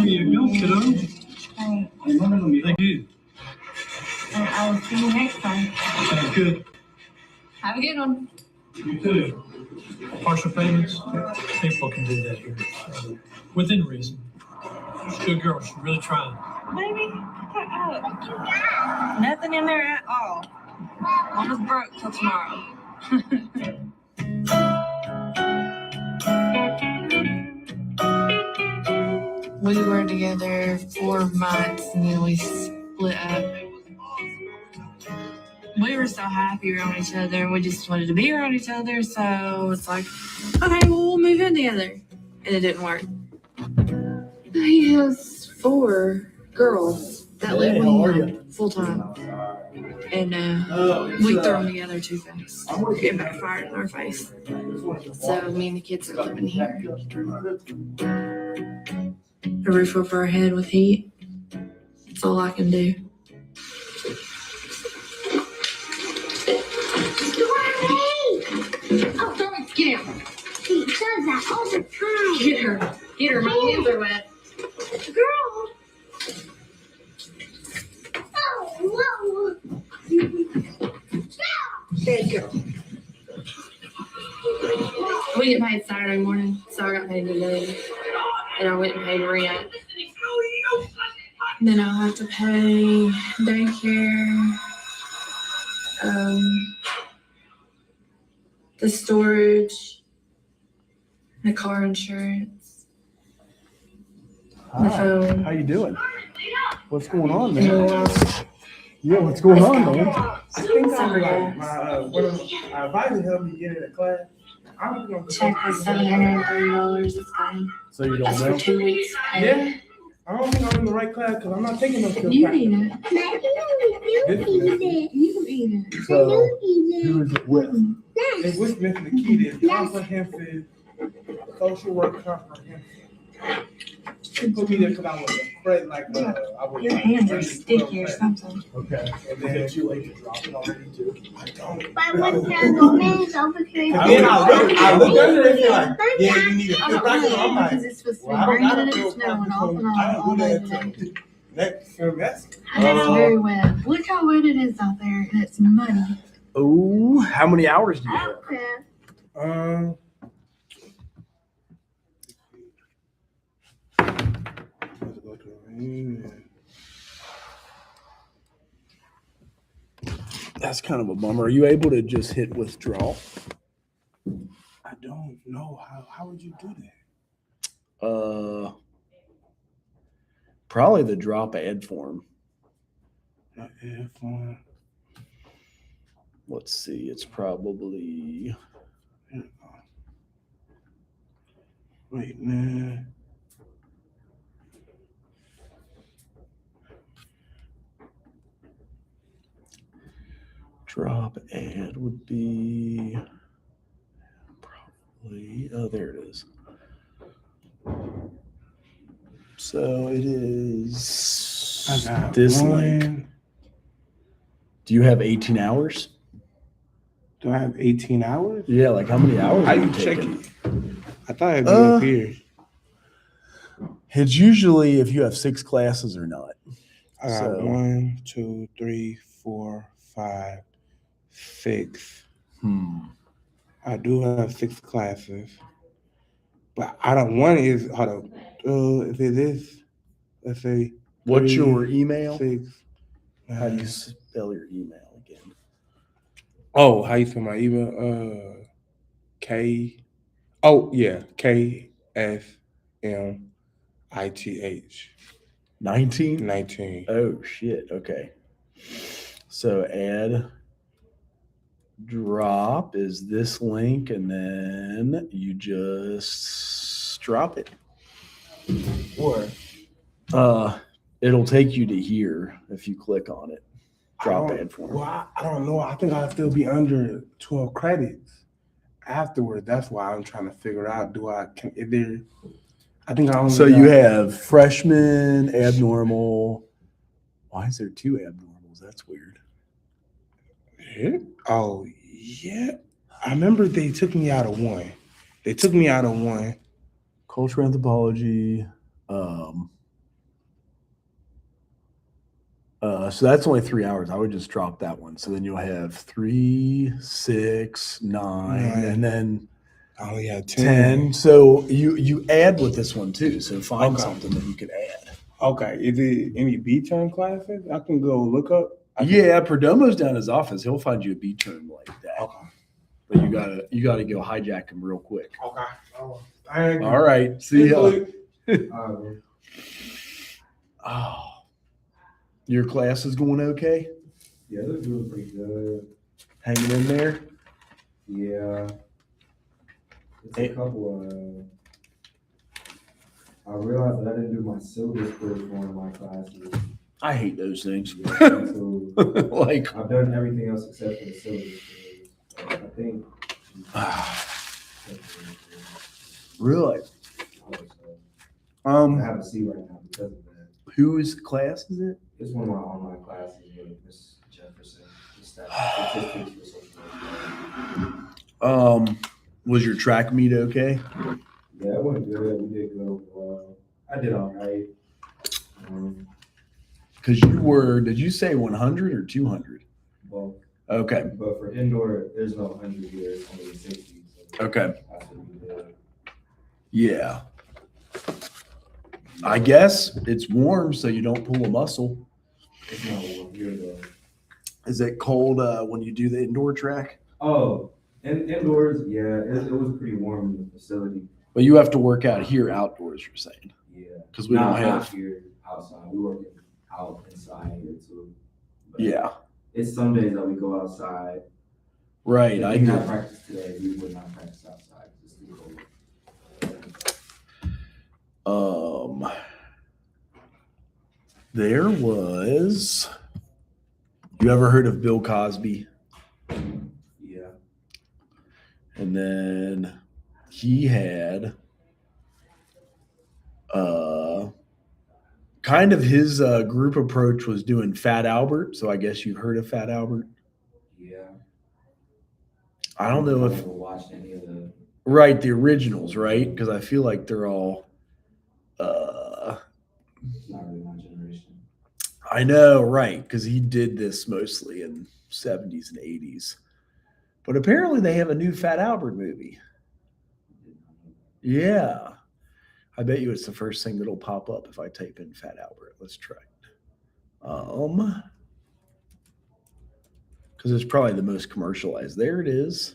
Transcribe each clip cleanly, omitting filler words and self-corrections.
There you go, kiddo. Thanks. Thank you. And I will see you next time. Sounds good. Have a good one. You too. Partial payments, people can do that here. Within reason. She's a good girl. She's really trying. Baby, nothing in there at all. Mama's broke till tomorrow. We were together 4 months and then we split up. We were so happy around each other and we just wanted to be around each other, so it's like, okay, well, we'll move in together. And it didn't work. He has 4 girls that live with him full time. And we threw them together too fast. It backfired in our face. So me and the kids are living here. A roof over our head with heat. That's all I can do. Oh, don't get him. He does that all the time. Get her. Get her. My hands are wet. Girl. Oh, whoa. Bad girl. We get paid Saturday morning, so I got paid today. And I went and paid rent. And then I'll have to pay daycare, the storage, the car insurance, the phone. How you doing? What's going on, man? Yeah, what's going on, man? I think I'm like one of my advisors helped me get in a class. I'm gonna Check was $730. It's fine. So you don't That's for know? 2 weeks. Yeah. I don't think I'm in the right class because I'm not taking no field You class. eat it. You eat it. You eat it. So You eat who is it with? It's with Smith and the key is comprehensive social work comprehensive. She put me there because I was afraid, like I was. Your hands are sticky or something. Okay. And then Did you like to drop it already too? I don't. But when the woman's over here, And then I look under it and like, yeah, you need a field practice. I'm like, Because it's supposed to be well, I don't raining got a and field snowing practice. off and on I all don't do day that today. till next semester. And it's very wet. Look how wet it is out there, and it's muddy. Oh, how many hours do you have? okay. Let's go to the ring. That's kind of a bummer. Are you able to just hit withdraw? I don't know how would you do that? Probably the drop ad form. Not F1. Let's see. It's probably Wait, man. drop ad would be probably, oh, there it is. So it is I got this one. link. Do you have 18 hours? Do I have 18 hours? Yeah, like how many hours? How are you you check taking? it? I thought it'd be up here. It's usually if you have 6 classes or not. I got So- 1, 2, 3, 4, 5, 6. I do have 6 classes, but I don't. One is hold on. If it is, let's say. What's 3, your email? 6. How do you spell your email again? Oh, how you spell my email? K. Oh yeah, KSMITH 19? 19. Oh shit. Okay. So add drop is this link, and then you just drop it. Or It'll take you to here if you click on it. Drop ad form. Well, I don't know. I think I'll still be under 12 credits afterward. That's why I'm trying to figure out. Is there? I think I only. So you have freshman, abnormal. Why is there 2 abnormals? That's weird. Yeah. Oh yeah. I remember they took me out of one. Cultural anthropology. So that's only 3 hours. I would just drop that one. So then you'll have 3, 6, 9, Right. and then I only have 10. So you add with this one too. So find Okay. something that you could add. Okay. Is it any B-turn classes? I can go look up. Yeah, Perdomo's down his office. He'll find you a B term like that. Okay. But you gotta go hijack him real quick. Okay. Thank you. All right. See ya. ya. Oh, your class is going okay? Yeah, they're doing pretty good. Hanging in there? Yeah. It's a couple I realized that I didn't do my syllabus quiz for one of my classes. I hate those things. Yeah, so Like, I've done everything else except for the syllabus quiz. I think. really? I have a C right now because of that. Whose class is it? It's one of my online classes with Miss Jefferson. Statistics for social media. Was your track meet okay? Yeah, it went good. We did good overall. I did all right. Because did you say 100 or 200? Well, Okay. but for indoor, there's no 100 here. It's only 60. So Okay. that's what we did. Yeah. I guess it's warm so you don't pull a muscle. It's not warm here though. Is it cold when you do the indoor track? Oh, indoors, yeah, it was pretty warm in the facility. But you have to work out here outdoors, you're saying? Yeah. Because we don't Not have. here outside. We work out inside here too. But Yeah. It's some days that we go outside. Right. If I we get not it. practice today, we would not practice outside. It's too cold. There was. You ever heard of Bill Cosby? Yeah. And then he had kind of his group approach was doing Fat Albert. So I guess you've heard of Fat Albert. Yeah. I don't know if never watched any of the. right the originals, right? Because I feel like they're all. It's not really my generation. I know, right? Because he did this mostly in 70s and 80s. But apparently they have a new Fat Albert movie. Yeah. I bet you it's the first thing that'll pop up if I type in Fat Albert. Let's try it. Because it's probably the most commercialized. There it is.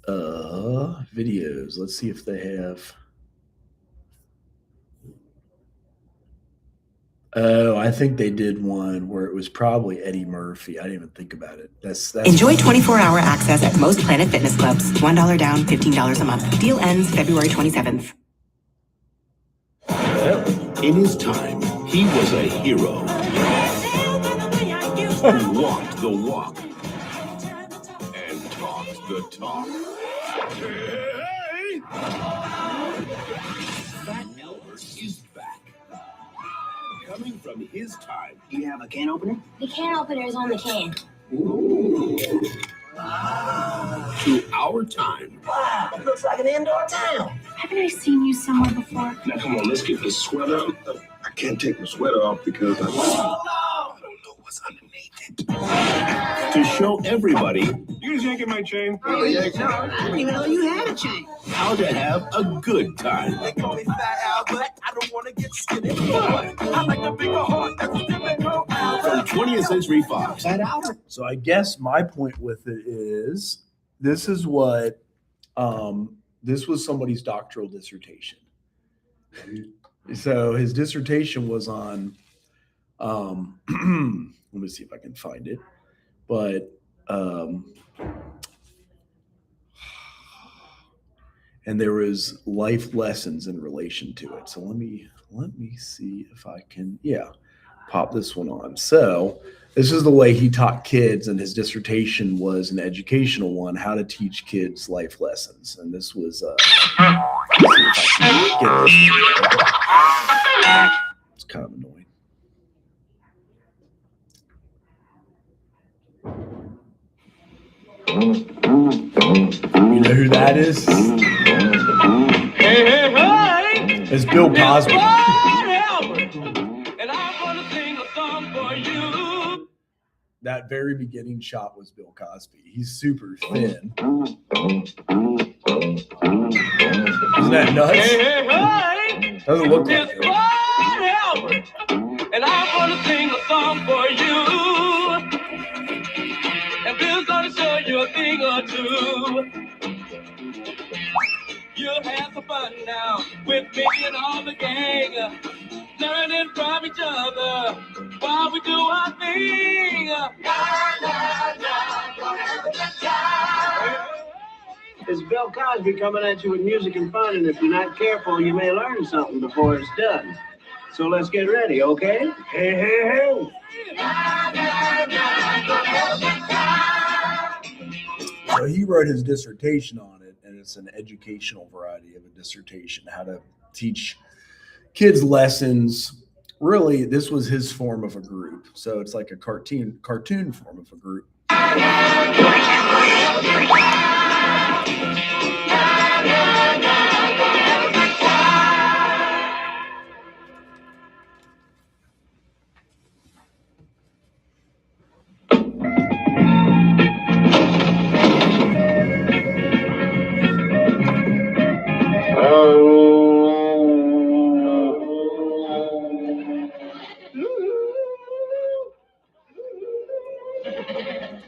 Videos. Let's see if they have. Oh, I think they did one where it was probably Eddie Murphy. I didn't even think about it. That's Enjoy 24-hour access at most Planet Fitness clubs. $1 down, $15 a month. Deal ends February 27th. In his time, he was a hero who walked the walk and talked the talk. Hey! Fat Albert is back. Coming from his time. You have a can opener? The can opener is on the can. To our time. Wow, it looks like an indoor town. Haven't I seen you somewhere before? Now come on, let's get the sweater on. I can't take my sweater off because I don't know what's underneath it. To show everybody. You just yanking my chain. Oh, yeah. No, I didn't even know you had a chain. How to have a good time. They call me Fat Albert. I don't want to get skinny. I like a bigger heart. That's what they know. From 20th Century Fox. Fat Albert. So I guess my point with it is this is what this was somebody's doctoral dissertation. So his dissertation was on let me see if I can find it. But and there was life lessons in relation to it. So let me see if I can pop this one on. So this is the way he taught kids, and his dissertation was an educational one, how to teach kids life lessons. And this was let's see if I can get this. It's kind of annoying. You know who that is? It's Bill Cosby. And I'm gonna sing a song that very beginning shot was Bill Cosby. He's super thin. Isn't that nuts? Hey, Doesn't look like it's it. Bud Albert, and I'm gonna sing a song for you. And Bill's gonna show you a thing or two. You'll have some fun now with me and all the gang, learning from each other while we do our thing. It's Bill Cosby coming at you with music and fun, and if you're not careful, you may learn something before it's done. So let's get ready, okay? Hey, hey, hey! So he wrote his dissertation on it, and it's an educational variety of a dissertation, how to teach kids lessons. Really, this was his form of a group. So it's like a cartoon form of a group.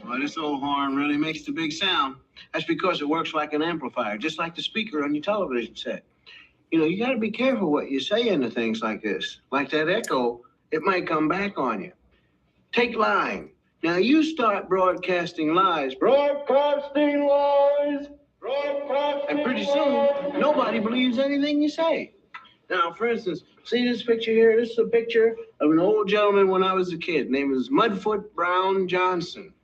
Well, this old horn really makes the big sound. That's because it works like an amplifier, just like the speaker on your television set. You know, you got to be careful what you say into things like this. Like that echo, it might come back on you. Take lying. Now you start broadcasting lies. Broadcasting lies. Broadcasting and pretty soon, nobody believes anything you say. Now, for instance, see this picture here? This is a picture of an old gentleman when I was a kid. Name was Mudfoot Brown Johnson.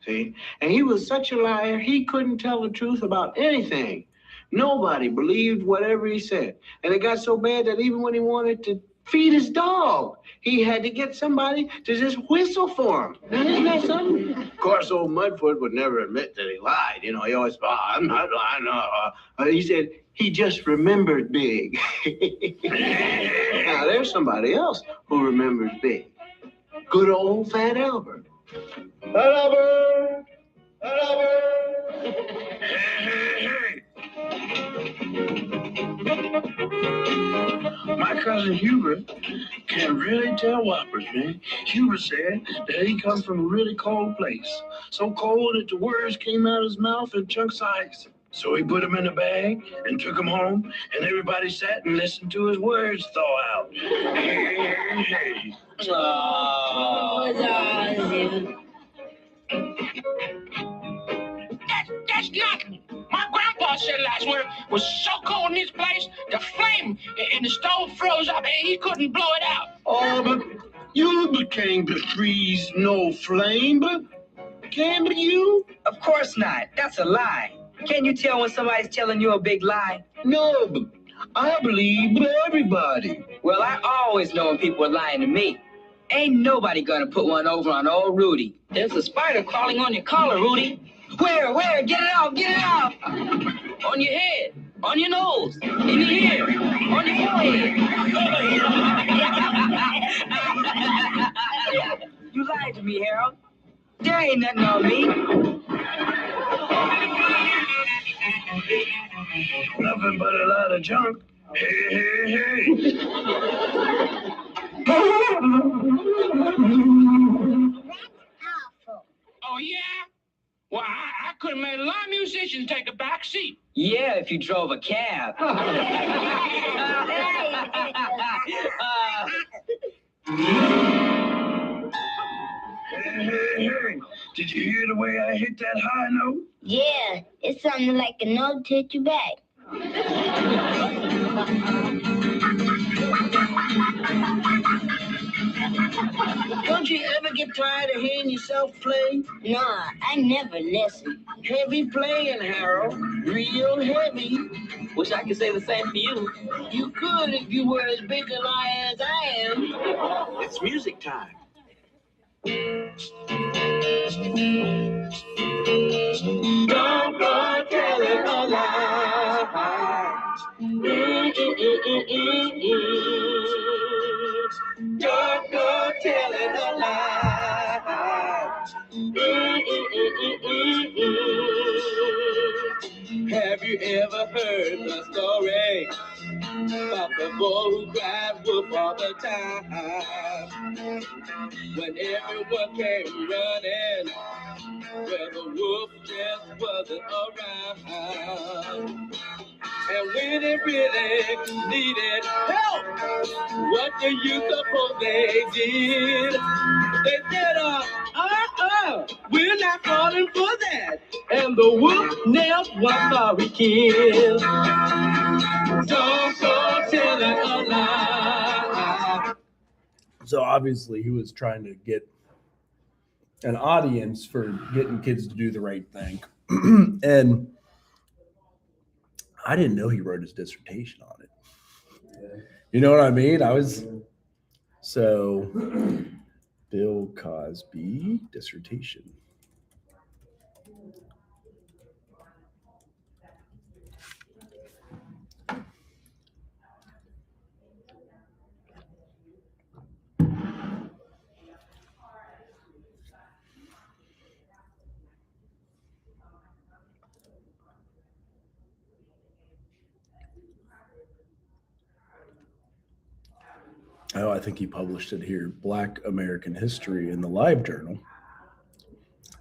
See? And he was such a liar, he couldn't tell the truth about anything. Nobody believed whatever he said. And it got so bad that even when he wanted to feed his dog, he had to get somebody to just whistle for him. Now, isn't that something? Of course, old Mudfoot would never admit that he lied. You know, he always, I'm not lying. He said he just remembered big. Now, there's somebody else who remembers big. Good old Fat Albert. Fat Albert! Fat Albert! Hey. My cousin Hubert can really tell whoppers, man. Hubert said that he comes from a really cold place. So cold that the words came out of his mouth in chunks of ice. So he put them in a bag and took them home, and everybody sat and listened to his words thaw out. Hey. That's nothing. My grandpa said last winter was so cold in this place, the flame in the stove froze up and he couldn't blow it out. Oh, but you can't freeze no flame, but can be you? Of course not. That's a lie. Can you tell when somebody's telling you a big lie? No, but I believe everybody. Well, I always know when people are lying to me. Ain't nobody gonna put one over on old Rudy. There's a spider crawling on your collar, Rudy. Where? Get it off, get it off! On your head, on your nose, in your ear, on your forehead. You lied to me, Harold. There ain't nothing on me. Nothing but a lot of junk. Hey. Oh, yeah? Well, I could have made a lot of musicians take a back seat. Yeah, if you drove a cab. Hey. Did you hear the way I hit that high note? Yeah, it sounded like a note to hit you back. Don't you ever get tired of hearing yourself play? Nah, I never listen. Heavy playing, Harold. Real heavy. Wish I could say the same for you. You could if you were as big a liar as I am. It's music time. Don't go telling a lie. Don't go telling a lie. Have you ever heard the story about the boy who cried wolf all the time? When everyone came running, well, the wolf just wasn't around. And when it really needed help, what do you suppose they did? They said, we're not falling for that. And the wolf nailed one sorry kid. Don't go telling a lie. So obviously he was trying to get an audience for getting kids to do the right thing. And I didn't know he wrote his dissertation on it. You know what I mean? So Bill Cosby dissertation. Oh, I think he published it here. Black American History in the Live Journal.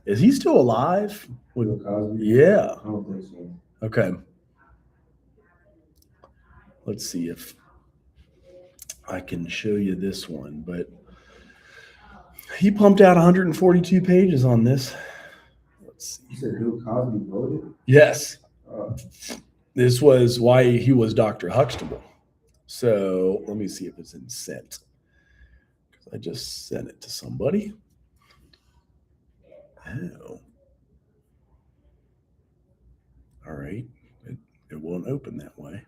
Is he still alive? Bill Cosby? Yeah. I don't think so. Okay. Let's see if I can show you this one, but he pumped out 142 pages on this. Let's see. You said Bill Cosby wrote it? Yes. This was why he was Dr. Huxtable. So let me see if it's in sent. Because I just sent it to somebody. Oh. All right. It won't open that way.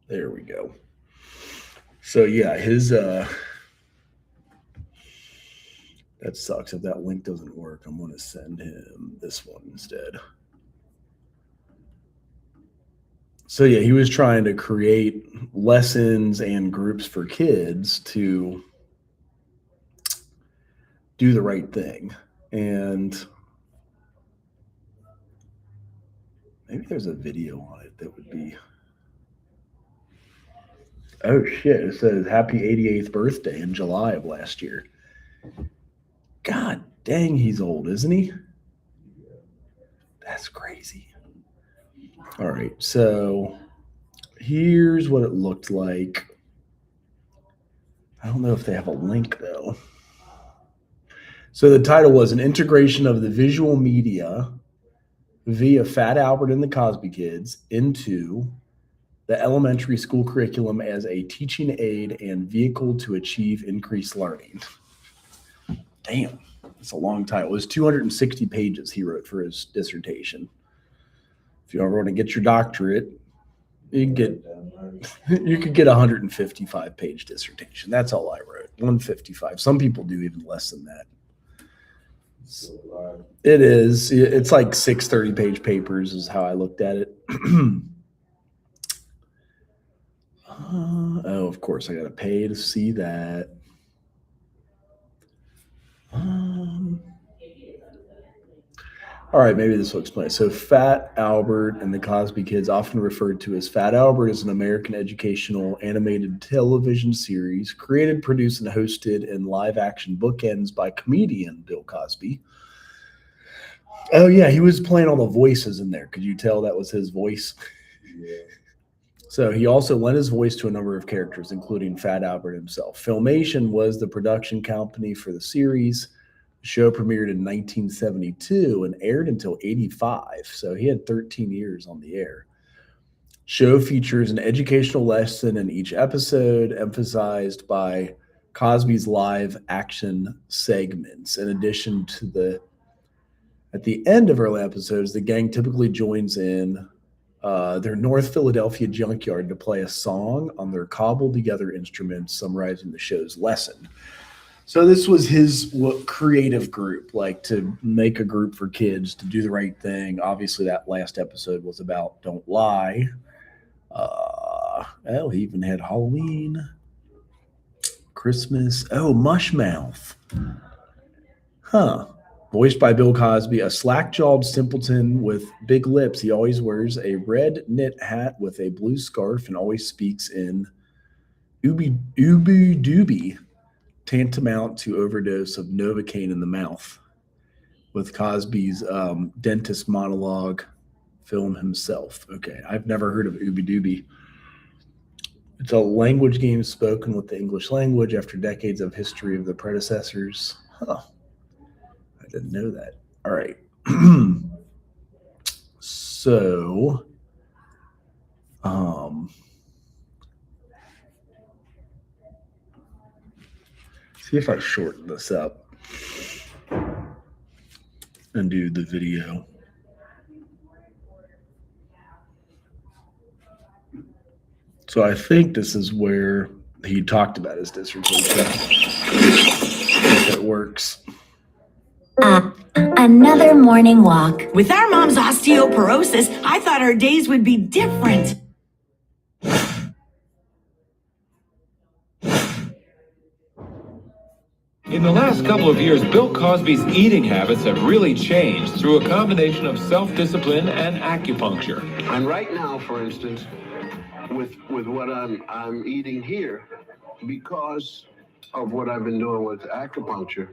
There we go. So yeah, his that sucks. If that link doesn't work, I'm going to send him this one instead. So yeah, he was trying to create lessons and groups for kids to do the right thing. And maybe there's a video on it that would be. Oh shit, it says happy 88th birthday in July of last year. God dang, he's old, isn't he? That's crazy. All right, so here's what it looked like. I don't know if they have a link though. So the title was An Integration of the Visual Media via Fat Albert and the Cosby Kids into the elementary school curriculum as a teaching aid and vehicle to achieve increased learning. Damn, that's a long title. It was 260 pages he wrote for his dissertation. If you ever want to get your doctorate, you could get a 155 page dissertation. That's all I wrote, 155. Some people do even less than that. It is. It's like 6 30-page papers is how I looked at it. Oh, of course, I got to pay to see that. All right, maybe this will explain. So Fat Albert and the Cosby Kids, often referred to as Fat Albert, is an American educational animated television series created, produced, and hosted in live-action bookends by comedian Bill Cosby. Oh, yeah, he was playing all the voices in there. Could you tell that was his voice? Yeah. So he also lent his voice to a number of characters, including Fat Albert himself. Filmation was the production company for the series. The show premiered in 1972 and aired until 85. So he had 13 years on the air. Show features an educational lesson in each episode, emphasized by Cosby's live action segments. In addition to at the end of early episodes, the gang typically joins in their North Philadelphia junkyard to play a song on their cobbled together instruments summarizing the show's lesson. So this was his creative group, like to make a group for kids to do the right thing. Obviously, that last episode was about don't lie. He even had Halloween. Christmas. Oh, Mushmouth. Huh. Voiced by Bill Cosby, a slack-jawed simpleton with big lips. He always wears a red knit hat with a blue scarf and always speaks in ooby dooby, tantamount to overdose of Novocaine in the mouth, with Cosby's dentist monologue film himself. Okay, I've never heard of ooby dooby. It's a language game spoken with the English language after decades of history of the predecessors. Huh. I didn't know that. All right. So, see if I shorten this up and do the video. So I think this is where he talked about his dissertation. If it works. Another morning walk. With our mom's osteoporosis, I thought our days would be different. In the last couple of years, Bill Cosby's eating habits have really changed through a combination of self-discipline and acupuncture. And right now, for instance, with what I'm eating here, because of what I've been doing with acupuncture,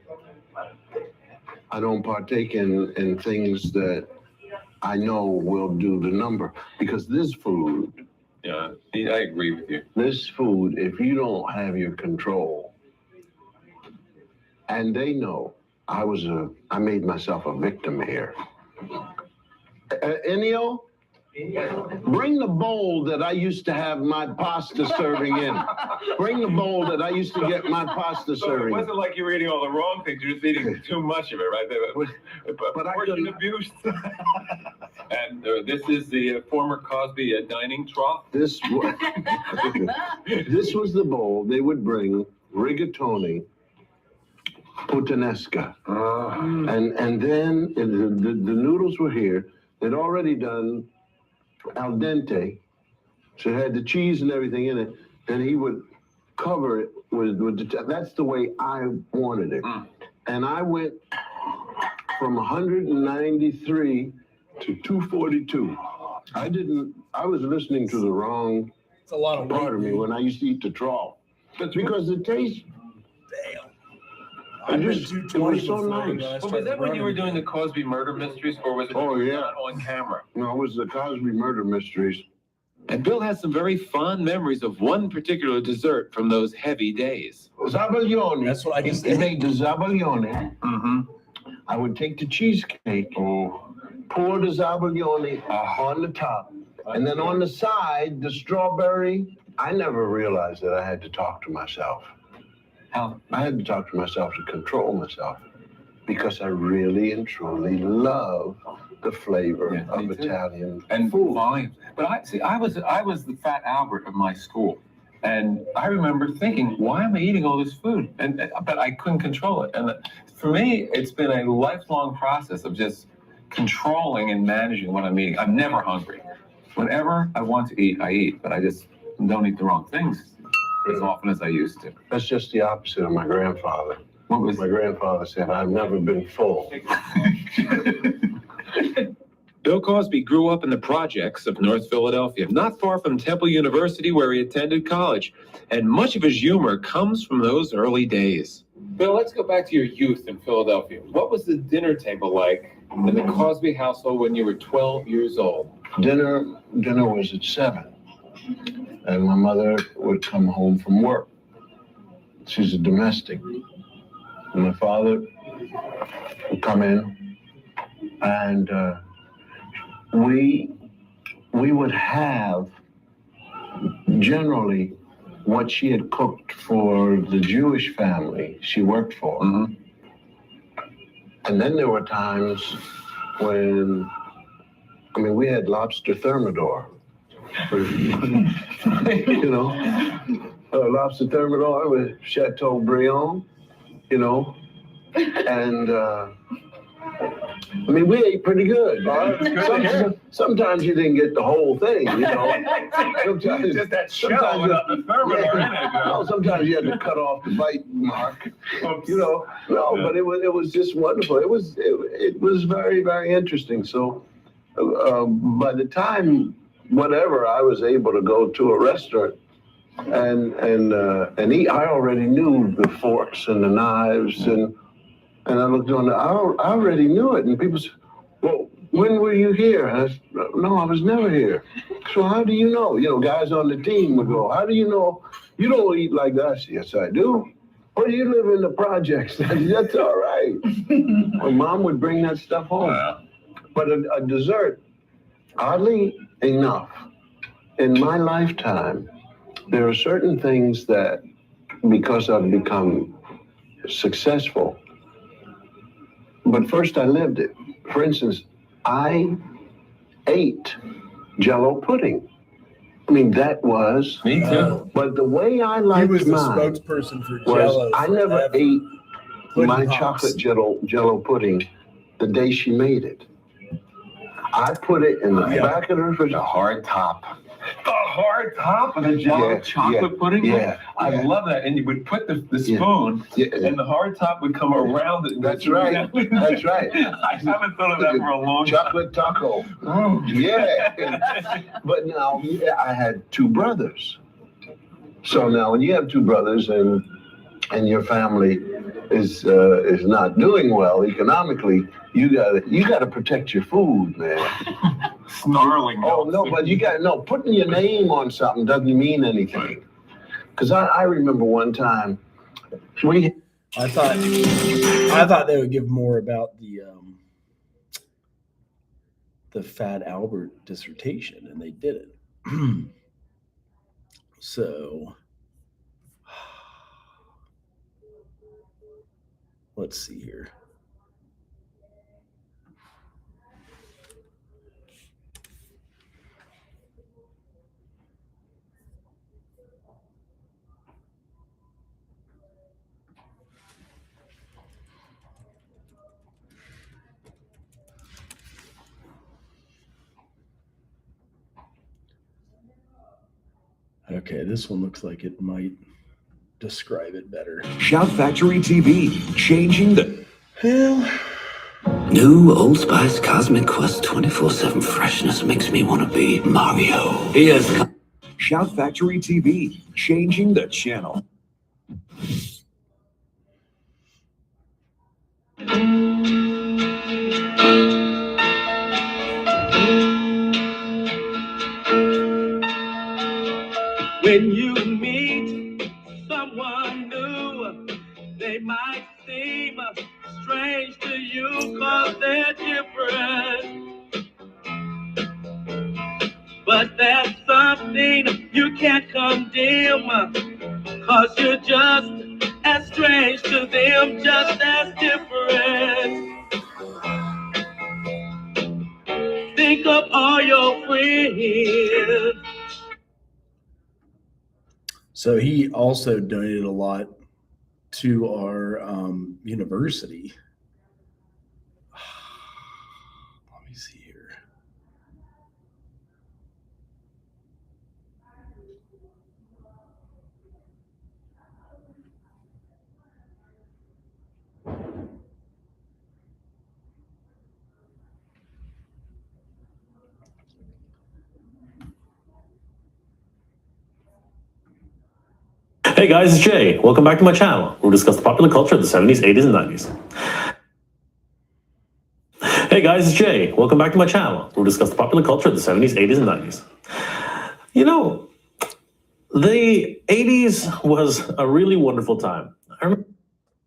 I don't partake in things that I know will do the number. Because this food, Yeah, I agree with you. this food, if you don't have your control, and they know I made myself a victim here. Ennio, bring the bowl that I used to have my pasta serving in. Bring the bowl that I used to get my pasta So it serving in. wasn't like you were eating all the wrong things, you're just eating too much of it, right? But I Portion couldn't- abuse. And this is the former Cosby dining trough. This was, this was the bowl they would bring rigatoni, puttanesca. And then the noodles were here. They'd already done al dente, so it had the cheese and everything in it. And he would cover it with that's the way I wanted it. And I went from 193 to 242. I was listening to the wrong It's a lot of part of me when I used to eat the trough. That's because it tastes. I've been It 220 was so before, nice. but I Was started that when you were running. doing the Cosby murder mysteries, or was it Oh, yeah. not on camera? No, it was the Cosby Murder Mysteries. And Bill has some very fond memories of one particular dessert from those heavy days. Zabaglione. That's what I just They made the zabaglione. Mm-hmm. I would take the cheesecake, pour the zabaglione on the top, and then on the side, the strawberry. I never realized that I had to talk to myself. How? I had to talk to myself to control myself because I really and truly love the flavor Yeah, of me too. Italian And food. volume. But I was the Fat Albert of my school, and I remember thinking, why am I eating all this food? But I couldn't control it. And for me, it's been a lifelong process of just controlling and managing what I'm eating. I'm never hungry. Whenever I want to eat, I eat, but I just don't eat the wrong things as often as I used to. That's just the opposite of my grandfather. What was My grandfather said, I've never been full. Bill Cosby grew up in the projects of North Philadelphia, not far from Temple University, where he attended college, and much of his humor comes from those early days. Bill, let's go back to your youth in Philadelphia. What was the dinner table like in the Cosby household when you were 12 years old? Dinner was at 7, and my mother would come home from work. She's a domestic. And my father would come in, and we would have generally what she had cooked for the Jewish family she worked for. Mm-hmm. And then there were times when, we had lobster thermidor. You know, lobster thermidor with Chateaubriand, you know, and I mean, we ate pretty good. Good. Sometimes you didn't get the whole thing, you know. Sometimes, Just that shell without the thermidor in it. no, sometimes you had to cut off the bite mark. You know, no, but it was just wonderful. It was very, very interesting. So by the time whatever I was able to go to a restaurant and eat, I already knew the forks and the knives and I looked on I already knew it. And people said, well, when were you here? And I said, no, I was never here. So how do you know? You know, guys on the team would go, how do you know you don't eat like us? Yes, I do. Oh, you live in the projects. That's all right. My mom would bring that stuff home. But a dessert, oddly enough, in my lifetime, there are certain things that, because I've become successful, but first I lived it. For instance, I ate Jell-O pudding. I mean, that was... Me too. But the way I liked He was the mine spokesperson for Jell-O. was I never forever. ate my Pudding pops. chocolate Jell-O pudding the day she made it. I put it in the back of the refrigerator. The hard top. The hard top of the Jell-O chocolate pudding? I love that. And you would put the spoon, and the hard top would come around it. That's right. That's right. I haven't thought of that for a long time. Chocolate taco. Yeah. But now I had two brothers. So now when you have two brothers and your family is not doing well economically, you gotta protect your food, man. Snarling. Oh no, but putting your name on something doesn't mean anything. Because I remember one time I thought they would give more about the Fat Albert dissertation, and they didn't. So let's see here. Okay, this one looks like it might describe it better. Shout Factory TV, changing the Hell. New Old Spice Cosmic Quest 24/7 freshness makes me want to be Mario. Here's Shout Factory TV, changing the channel. When you meet someone new, they might seem strange to you cause they're different. But that's something you can't condemn, cause you're just as strange to them, just as different. Think of all your friends. So he also donated a lot to our university. Let me see here. Hey guys, it's Jay. Welcome back to my channel. We'll discuss the popular culture of the 70s, 80s, and 90s. Hey guys, it's Jay. Welcome back to my channel. We'll discuss the popular culture of the 70s, 80s, and 90s. You know, the 80s was a really wonderful time.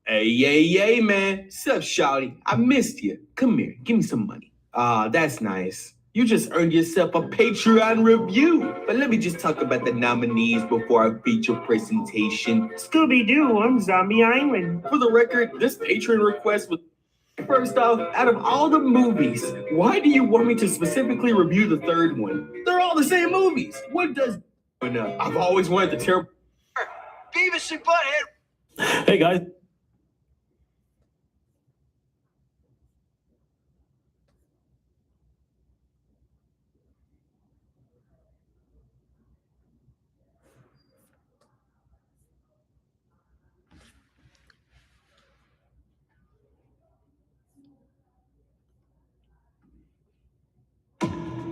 Hey, man. Sup, shawty? I missed you. Come here. Give me some money. That's nice. You just earned yourself a Patreon review. But let me just talk about the nominees before I feature presentation. Scooby-Doo on Zombie Island. For the record, this Patreon request was... First off, out of all the movies, why do you want me to specifically review the third one? They're all the same movies. What does... I've always wanted to tear... Beavis and Butthead. Hey guys.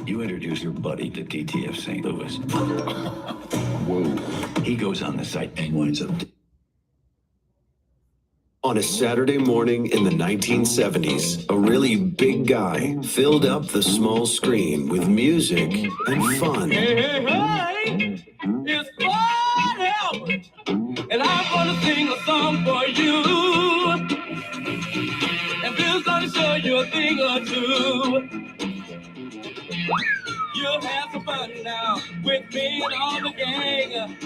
You introduce your buddy to DTF St. Louis. Whoa. He goes on the site and winds up. On a Saturday morning in the 1970s, a really big guy filled up the small screen with music and fun. Hey, hey, hey! It's Fat Albert, and I'm gonna sing a song for you. And Bill's gonna show you a thing or two. You'll have some fun now with me and all the gang,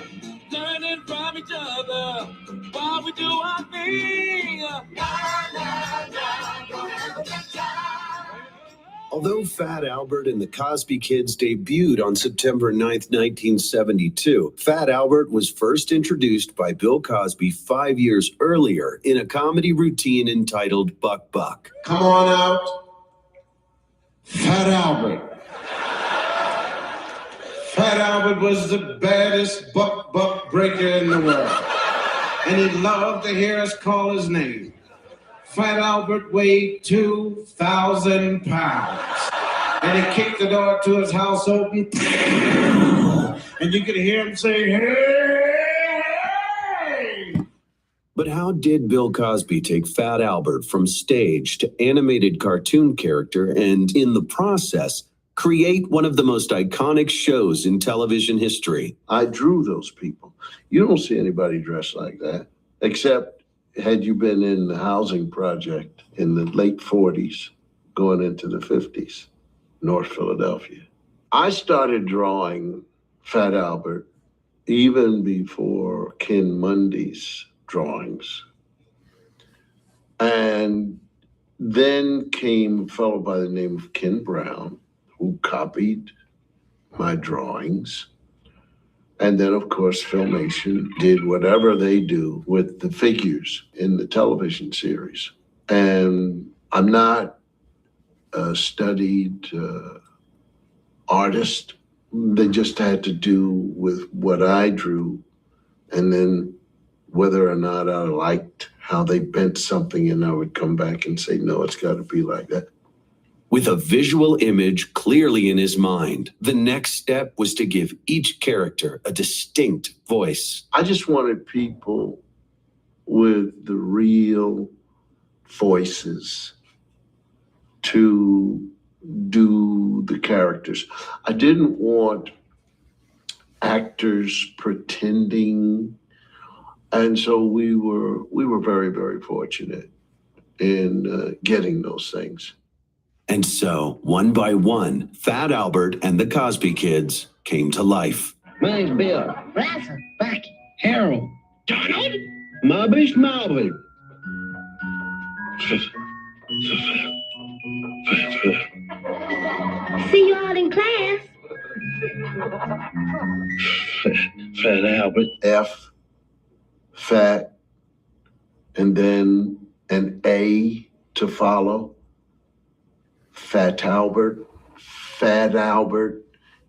learning from each other while we do our thing. Although Fat Albert and the Cosby Kids debuted on September 9th, 1972, Fat Albert was first introduced by Bill Cosby 5 years earlier in a comedy routine entitled Buck Buck. Come on out, Fat Albert. Fat Albert was the baddest buck breaker in the world. And he loved to hear us call his name. Fat Albert weighed 2,000 pounds. And he kicked the door to his house open. And you could hear him say, hey! But how did Bill Cosby take Fat Albert from stage to animated cartoon character and, in the process, create one of the most iconic shows in television history? I drew those people. You don't see anybody dressed like that, except had you been in the housing project in the late 40s, going into the 50s, North Philadelphia. I started drawing Fat Albert even before Ken Mundy's drawings. And then came a fellow by the name of Ken Brown, who copied my drawings. And then, of course, Filmation did whatever they do with the figures in the television series. And I'm not a studied artist. They just had to do with what I drew. And then whether or not I liked how they bent something, and I would come back and say, no, it's got to be like that. With a visual image clearly in his mind, the next step was to give each character a distinct voice. I just wanted people with the real voices to do the characters. I didn't want actors pretending. And so we were very, very fortunate in getting those things. And so, one by one, Fat Albert and the Cosby Kids came to life. My name's Bill. Russell, Bucky, Harold. Donald. Mubbish Melvin. see you all in class. Fat Albert. F, Fat, and then an A to follow. Fat Albert,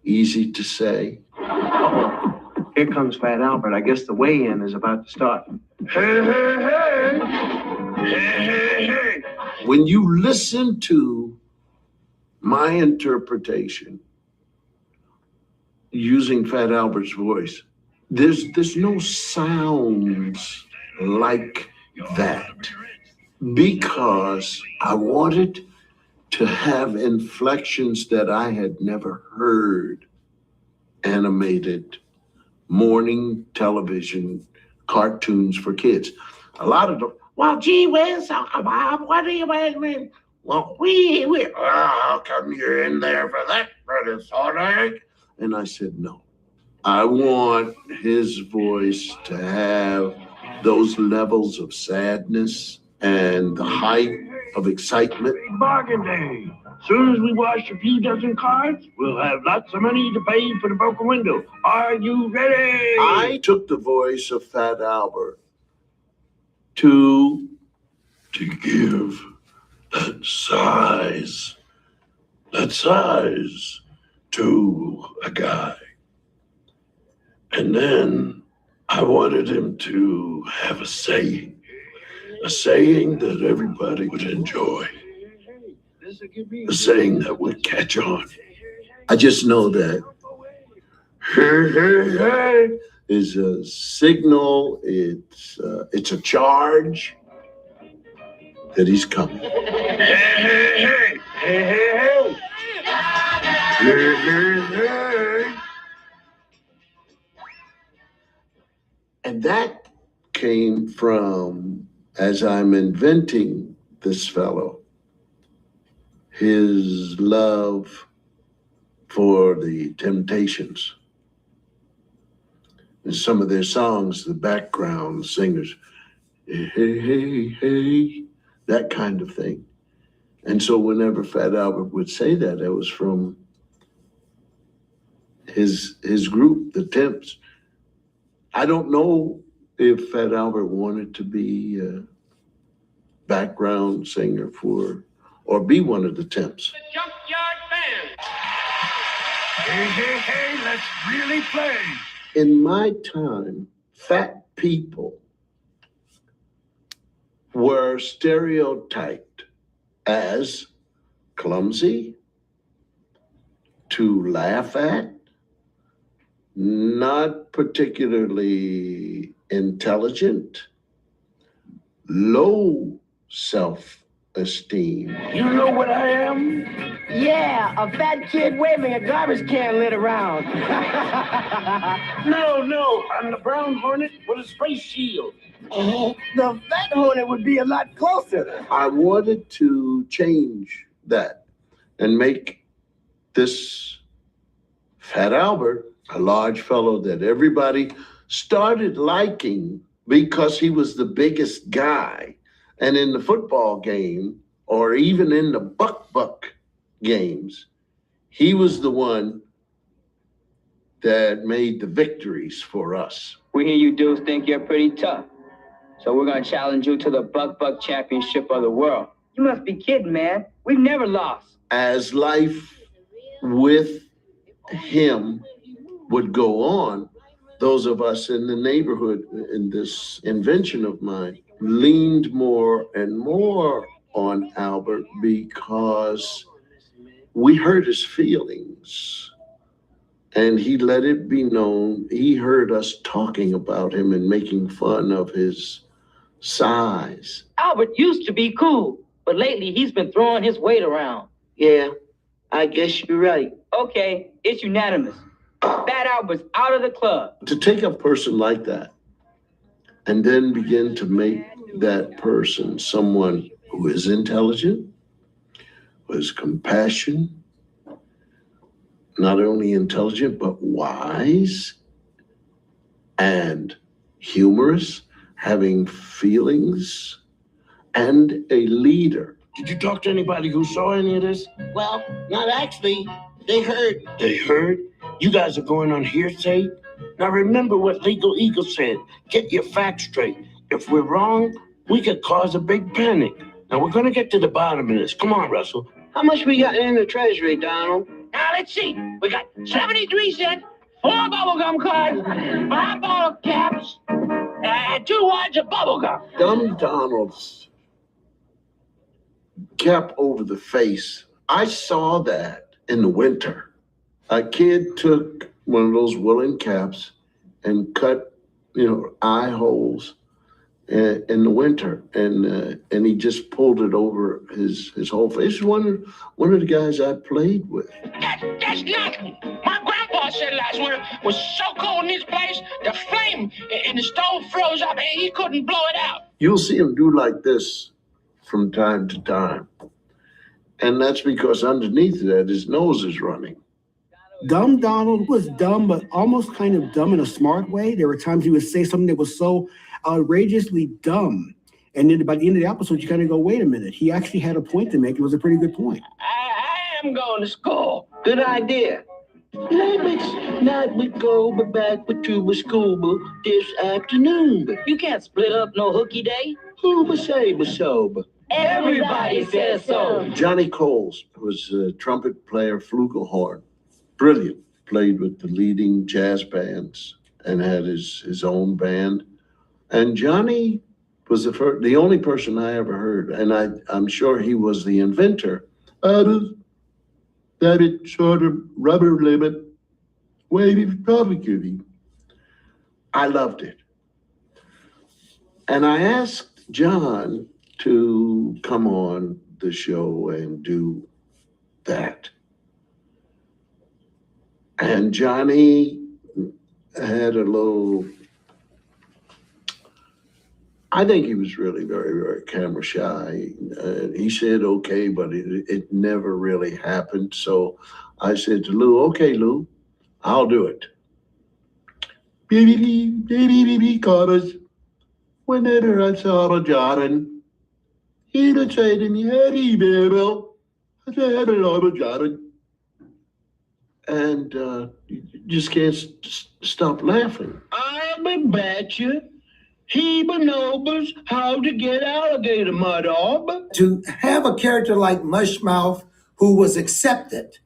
easy to say. Here comes Fat Albert. I guess the weigh-in is about to start. Hey, hey, hey. Hey, hey, hey. When you listen to my interpretation using Fat Albert's voice, there's no sounds like that, because I wanted to have inflections that I had never heard animated morning television cartoons for kids. A lot of them, well, gee whiz, Uncle Bob, what are you waiting? Well, how come you're in there for that, Brother Thornton? And I said, no, I want his voice to have those levels of sadness and the height of excitement. Bargain day. Soon as we wash a few dozen cards, we'll have lots of money to pay for the broken window. Are you ready? I took the voice of Fat Albert to give that size to a guy. And then I wanted him to have a saying that everybody would enjoy, a saying that would catch on. I just know that hey, hey, hey is a signal. It's a charge that he's coming. Hey, hey, hey, hey, hey, hey, hey, hey. And that came from, as I'm inventing this fellow, his love for the Temptations. In some of their songs, the background singers, hey, hey, hey, that kind of thing. And so whenever Fat Albert would say that, it was from his group, the Temps. I don't know if Fat Albert wanted to be a background singer for, or be one of the Temps. The Junkyard Band. Hey, hey, hey, let's really play. In my time, fat people were stereotyped as clumsy, to laugh at, not particularly intelligent, low self-esteem. You know what I am? Yeah, a fat kid waving a garbage can lit around. No, I'm the Brown Hornet with a space shield. The Fat Hornet would be a lot closer. I wanted to change that and make this Fat Albert a large fellow that everybody started liking because he was the biggest guy. And in the football game, or even in the buck games, he was the one that made the victories for us. We hear you dudes think you're pretty tough. So we're gonna challenge you to the Buck Championship of the world. You must be kidding, man. We've never lost. As life with him would go on, those of us in the neighborhood in this invention of mine leaned more and more on Albert because we hurt his feelings. And he let it be known, he heard us talking about him and making fun of his size. Albert used to be cool, but lately he's been throwing his weight around. Yeah, I guess you're right. Okay, it's unanimous. Fat Albert's out of the club. To take a person like that and then begin to make that person someone who is intelligent, who has compassion, not only intelligent, but wise and humorous, having feelings, and a leader. Did you talk to anybody who saw any of this? Well, not actually. They heard. They heard? You guys are going on hearsay? Now remember what Legal Eagle said. Get your facts straight. If we're wrong, we could cause a big panic. Now we're gonna get to the bottom of this. Come on, Russell. How much we got in the treasury, Donald? Now let's see. We got 73 cents, 4 bubblegum cards, 5 bottle caps, and 2 wads of bubblegum. Dumb Donald's cap over the face. I saw that in the winter. A kid took one of those woolen caps and cut, eye holes in the winter, and he just pulled it over his whole face. One of the guys I played with. That's nothing. My grandpa said last winter was so cold in this place, the flame in the stove froze up and he couldn't blow it out. You'll see him do like this from time to time. And that's because underneath that, his nose is running. Dumb Donald was dumb, but almost kind of dumb in a smart way. There were times he would say something that was so outrageously dumb. And then by the end of the episode, you kind of go, wait a minute. He actually had a point to make. It was a pretty good point. I am going to school. Good idea. Next night we go back to school this afternoon. You can't split up no hooky day. Who say so? Everybody says so. Johnny Coles was a trumpet player, flugelhorn. Brilliant. Played with the leading jazz bands and had his own band. And Johnny was the only person I ever heard, and I'm sure he was the inventor of that it sort of rubber limit wavy Republican. I loved it. And I asked John to come on the show and do that. And Johnny had a little, I think he was really very, very camera shy. He said, okay, but it never really happened. So I said to Lou, okay, Lou, I'll do it. Because whenever I saw Jordan, he'd say to me, hey, baby, I said, hello, Jordan. And you just can't stop laughing. I'm a betcha. He knows how to get alligator mud off. To have a character like Mushmouth who was accepted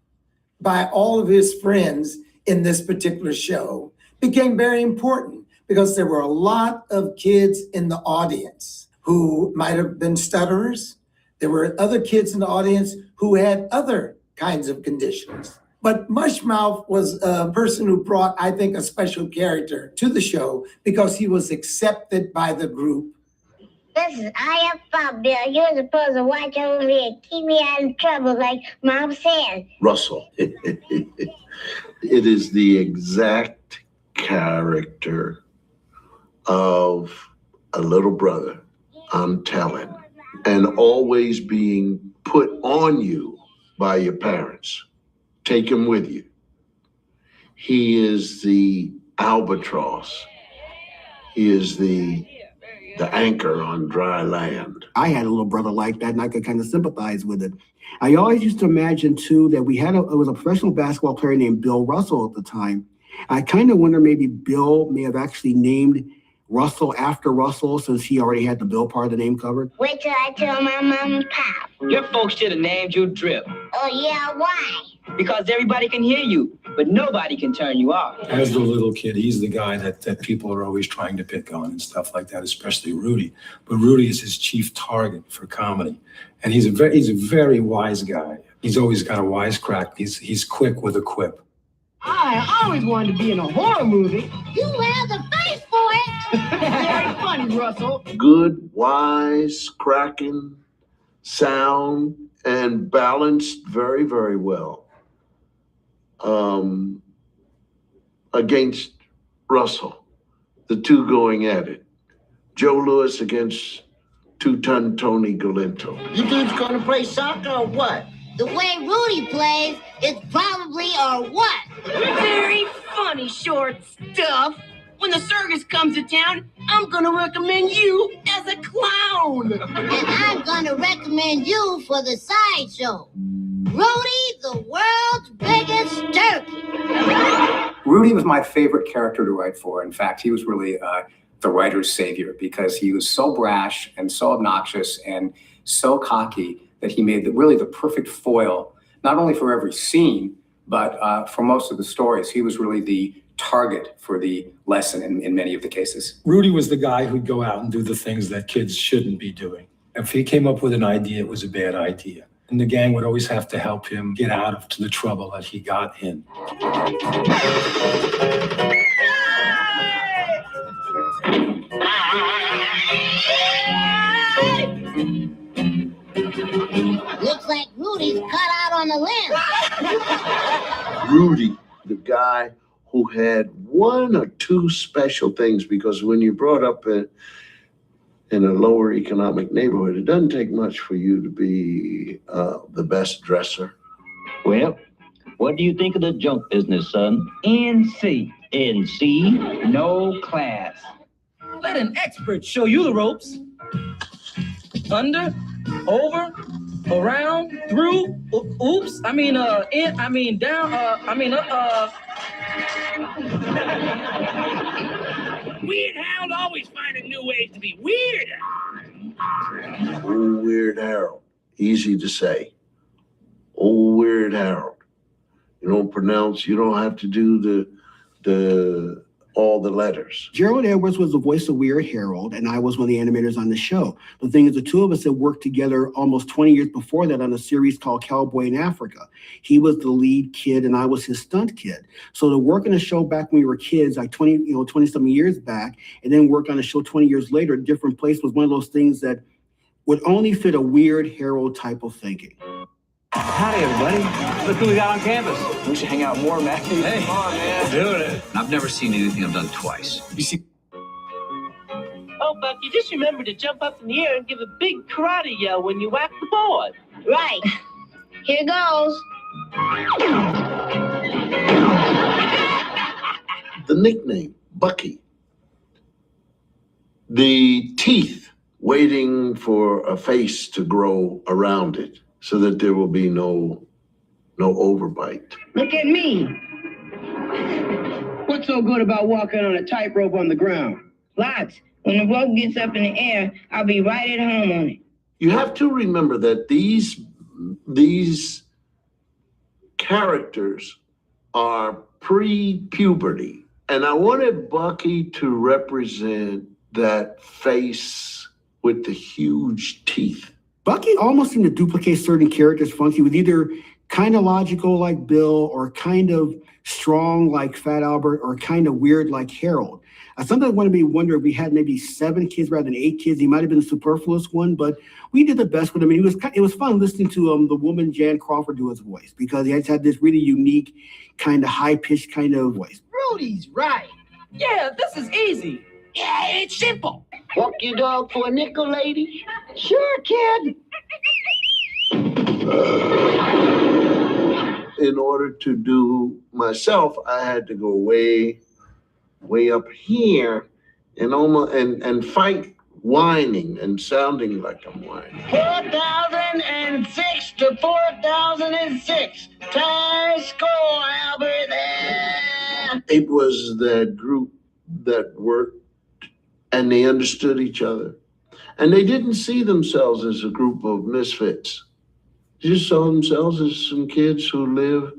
by all of his friends in this particular show became very important because there were a lot of kids in the audience who might have been stutterers. There were other kids in the audience who had other kinds of conditions. But Mushmouth was a person who brought, I think, a special character to the show because he was accepted by the group. This is I Am Bob Bill. You're supposed to watch over me and keep me out of trouble like Mom said. Russell. It is the exact character of a little brother, I'm telling, and always being put on you by your parents. Take him with you. He is the albatross. He is the anchor on dry land. I had a little brother like that, and I could kind of sympathize with it. I always used to imagine, too, that it was a professional basketball player named Bill Russell at the time. I kind of wonder maybe Bill may have actually named Russell after Russell since he already had the Bill part of the name covered. Wait till I tell my mom and pop. Your folks should have named you Drip. Oh, yeah, why? Because everybody can hear you, but nobody can turn you off. As the little kid, he's the guy that people are always trying to pick on and stuff like that, especially Rudy. But Rudy is his chief target for comedy. And he's a very wise guy. He's always got a wisecrack. He's quick with a quip. I always wanted to be in a horror movie. You have the face for it. Very funny, Russell. Good, wise, cracking, sound, and balanced very, very well. Against Russell, the two going at it. Joe Louis against two-ton Tony Galinto. You dudes gonna play soccer or what? The way Rudy plays, it's probably or what? Very funny, short stuff. When the circus comes to town, I'm gonna recommend you as a clown. And I'm gonna recommend you for the sideshow. Rudy, the world's biggest turkey. Rudy was my favorite character to write for. In fact, he was really the writer's savior because he was so brash and so obnoxious and so cocky that he made really the perfect foil, not only for every scene, but for most of the stories. He was really the target for the lesson in many of the cases. Rudy was the guy who'd go out and do the things that kids shouldn't be doing. If he came up with an idea, it was a bad idea. And the gang would always have to help him get out of the trouble that he got in. Looks like Rudy's cut out on the limb. Rudy, the guy who had one or two special things, because when you brought up in a lower economic neighborhood, it doesn't take much for you to be the best dresser. Well, what do you think of the junk business, son? NC. NC? No class. Let an expert show you the ropes. Under, over, around, through, oops, down, Weird Hound always finding new ways to be weird. Oh, Weird Harold. Easy to say. Oh, Weird Harold. You don't pronounce, you don't have to do the all the letters. Gerald Edwards was the voice of Weird Harold, and I was one of the animators on the show. The thing is, the two of us had worked together almost 20 years before that on a series called Cowboy in Africa. He was the lead kid, and I was his stunt kid. So to work on a show back when we were kids, like 20-something years back, and then work on a show 20 years later, a different place, was one of those things that would only fit a Weird Harold type of thinking. Howdy, everybody. Look who we got on campus. We should hang out more, man. Hey, come on, man. Doing it. I've never seen anything I've done twice. You see, Oh, Bucky, just remember to jump up in the air and give a big karate yell when you whack the board. Right. Here goes. The nickname, Bucky. The teeth waiting for a face to grow around it so that there will be no overbite. Look at me. What's so good about walking on a tightrope on the ground? Lots. When the rope gets up in the air, I'll be right at home on it. You have to remember that these characters are pre-puberty. And I wanted Bucky to represent that face with the huge teeth. Bucky almost seemed to duplicate certain characters funky. He was either kind of logical like Bill, or kind of strong like Fat Albert, or kind of weird like Harold. I sometimes wonder if we had maybe 7 kids rather than 8 kids. He might have been the superfluous one, but we did the best with him. And it was fun listening to the woman Jan Crawford do his voice, because he had this really unique, kind of high-pitched kind of voice. Rudy's right. Yeah, this is easy. Yeah, it's simple. Walk your dog for a nickel, lady? Sure, kid. In order to do myself, I had to go way up here and fight whining and sounding like I'm whining. 4,006 to 4,006. Tie score, Albert. It was that group that worked, and they understood each other. And they didn't see themselves as a group of misfits. They just saw themselves as some kids who live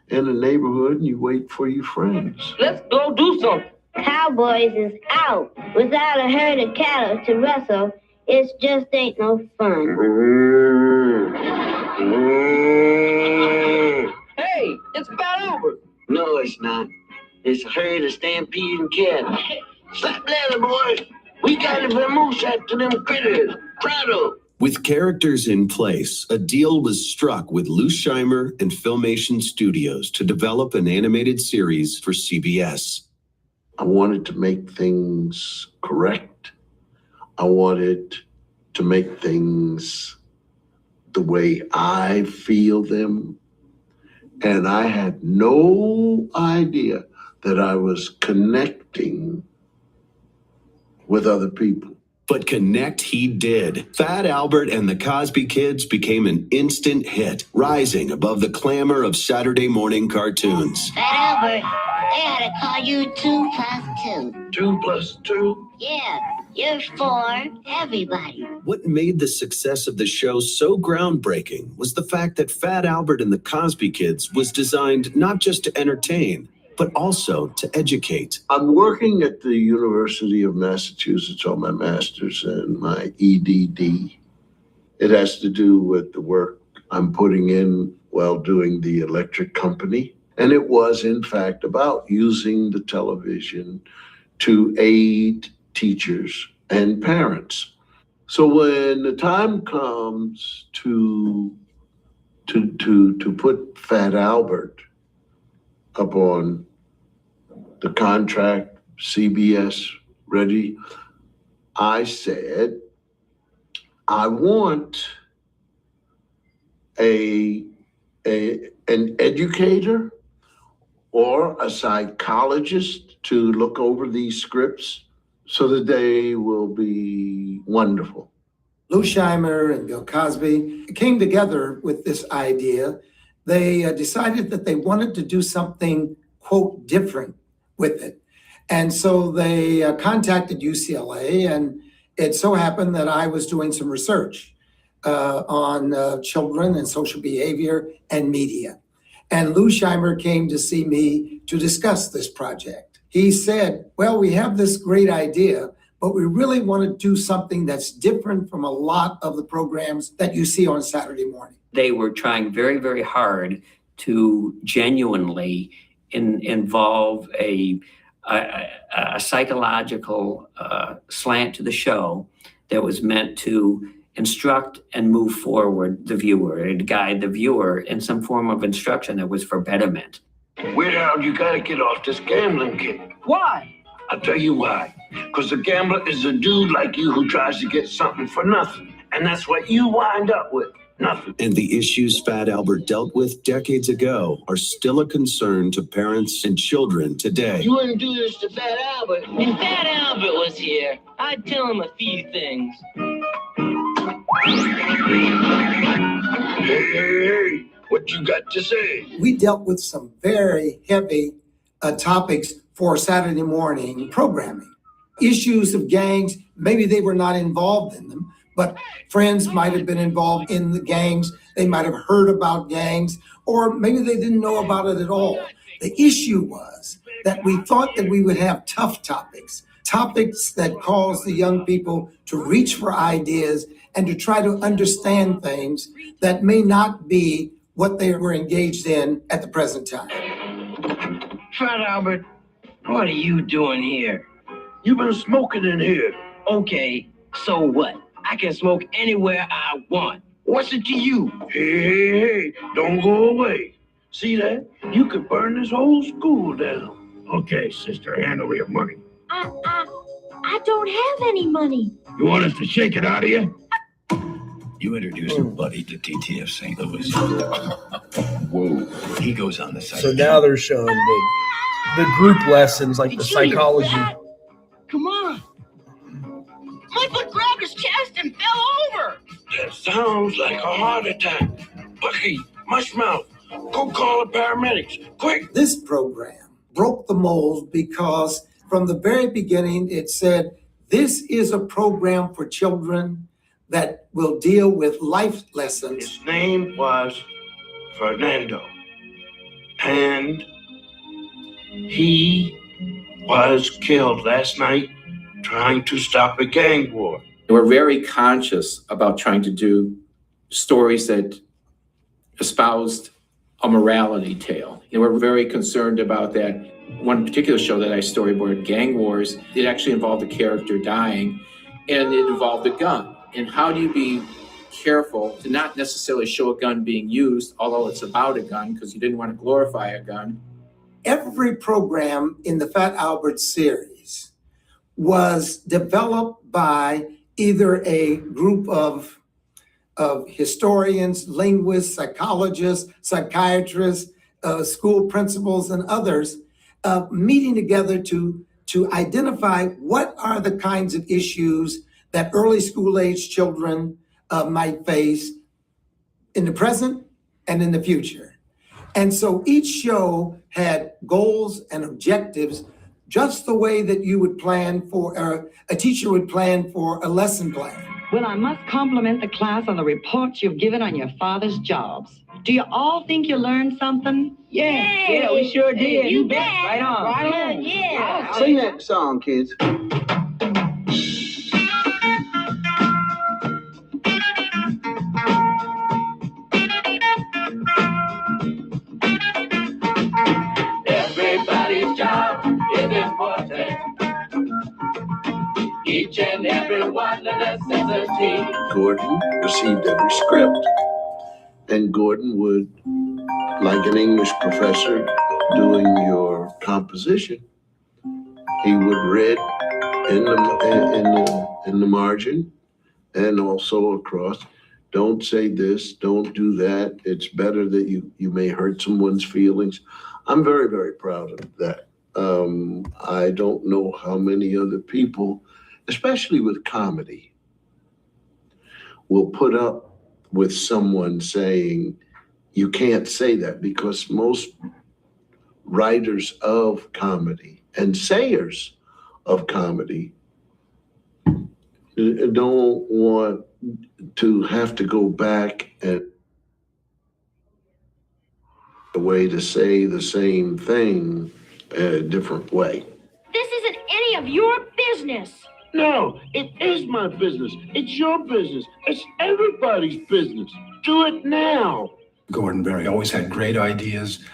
in a neighborhood, and you wait for your friends. Let's go do something. Cowboys is out. Without a herd of cattle to wrestle, it just ain't no fun. Hey, it's Fat Albert. No, it's not. It's a herd of stampeding cattle. Slap leather, boys. We got to vamoose after them critters. Pronto. With characters in place, a deal was struck with Lou Scheimer and Filmation Studios to develop an animated series for CBS. I wanted to make things correct. I wanted to make things the way I feel them. And I had no idea that I was connecting with other people. But connect he did. Fat Albert and the Cosby Kids became an instant hit, rising above the clamor of Saturday morning cartoons. Fat Albert, they ought to call you 2 + 2. 2 + 2? Yeah, you're 4 everybody. What made the success of the show so groundbreaking was the fact that Fat Albert and the Cosby Kids was designed not just to entertain, but also to educate. I'm working at the University of Massachusetts on my master's and my EDD. It has to do with the work I'm putting in while doing the electric company. And it was, in fact, about using the television to aid teachers and parents. So when the time comes to put Fat Albert up on the contract, CBS ready, I said, I want an educator or a psychologist to look over these scripts so that they will be wonderful. Lou Scheimer and Bill Cosby came together with this idea. They decided that they wanted to do something, quote, different with it. And so they contacted UCLA, and it so happened that I was doing some research on children and social behavior and media. And Lou Scheimer came to see me to discuss this project. he said, well, we have this great idea, but we really want to do something that's different from a lot of the programs that you see on Saturday morning. They were trying very, very hard to genuinely involve a psychological slant to the show that was meant to instruct and move forward the viewer, and guide the viewer in some form of instruction that was for betterment. Weird Al, you gotta get off this gambling kick. Why? I'll tell you why. Because a gambler is a dude like you who tries to get something for nothing. And that's what you wind up with. Nothing. And the issues Fat Albert dealt with decades ago are still a concern to parents and children today. You wouldn't do this to Fat Albert. If Fat Albert was here, I'd tell him a few things. Hey, what you got to say? We dealt with some very heavy topics for Saturday morning programming. Issues of gangs, maybe they were not involved in them, but friends might have been involved in the gangs. They might have heard about gangs, or maybe they didn't know about it at all. The issue was that we thought that we would have tough topics that cause the young people to reach for ideas and to try to understand things that may not be what they were engaged in at the present time. Fat Albert, what are you doing here? You've been smoking in here. Okay, so what? I can smoke anywhere I want. What's it to you? Hey, don't go away. See that? You could burn this whole school down. Okay, sister, handle your money. I don't have any money. You want us to shake it out of you? You introduce your buddy to DTF St. Louis. Whoa. He goes on the side. So now they're showing the group lessons, like the psychology. Come on. My foot grabbed his chest and fell over. That sounds like a heart attack. Bucky, Mushmouth, go call the paramedics, quick. This program broke the mold because from the very beginning it said, this is a program for children that will deal with life lessons. His name was Fernando, and he was killed last night trying to stop a gang war. We're very conscious about trying to do stories that espoused a morality tale. And we're very concerned about that. One particular show that I storyboarded, Gang Wars, it actually involved a character dying, and it involved a gun. And how do you be careful to not necessarily show a gun being used, although it's about a gun, because you didn't want to glorify a gun. Every program in the Fat Albert series was developed by either a group of historians, linguists, psychologists, psychiatrists, school principals, and others meeting together to identify what are the kinds of issues that early school-age children might face in the present and in the future. And so each show had goals and objectives, just the way that you would plan for, a teacher would plan for a lesson plan. Well, I must compliment the class on the reports you've given on your father's jobs. Do you all think you learned something? Yeah, we sure did. You bet. Right on. Right on. Yeah. Sing that song, kids. Everybody's job is important. Each and every one a necessity. Gordon received every script, and Gordon would, like an English professor doing your composition, he would read in the margin and also across. Don't say this, don't do that. It's better that you may hurt someone's feelings. I'm very, very proud of that. I don't know how many other people, especially with comedy, will put up with someone saying, you can't say that, because most writers of comedy and sayers of comedy don't want to have to go back and a way to say the same thing a different way. of your business. No, it is my business. It's your business. It's everybody's business. Do it now. Gordon Berry always had great ideas.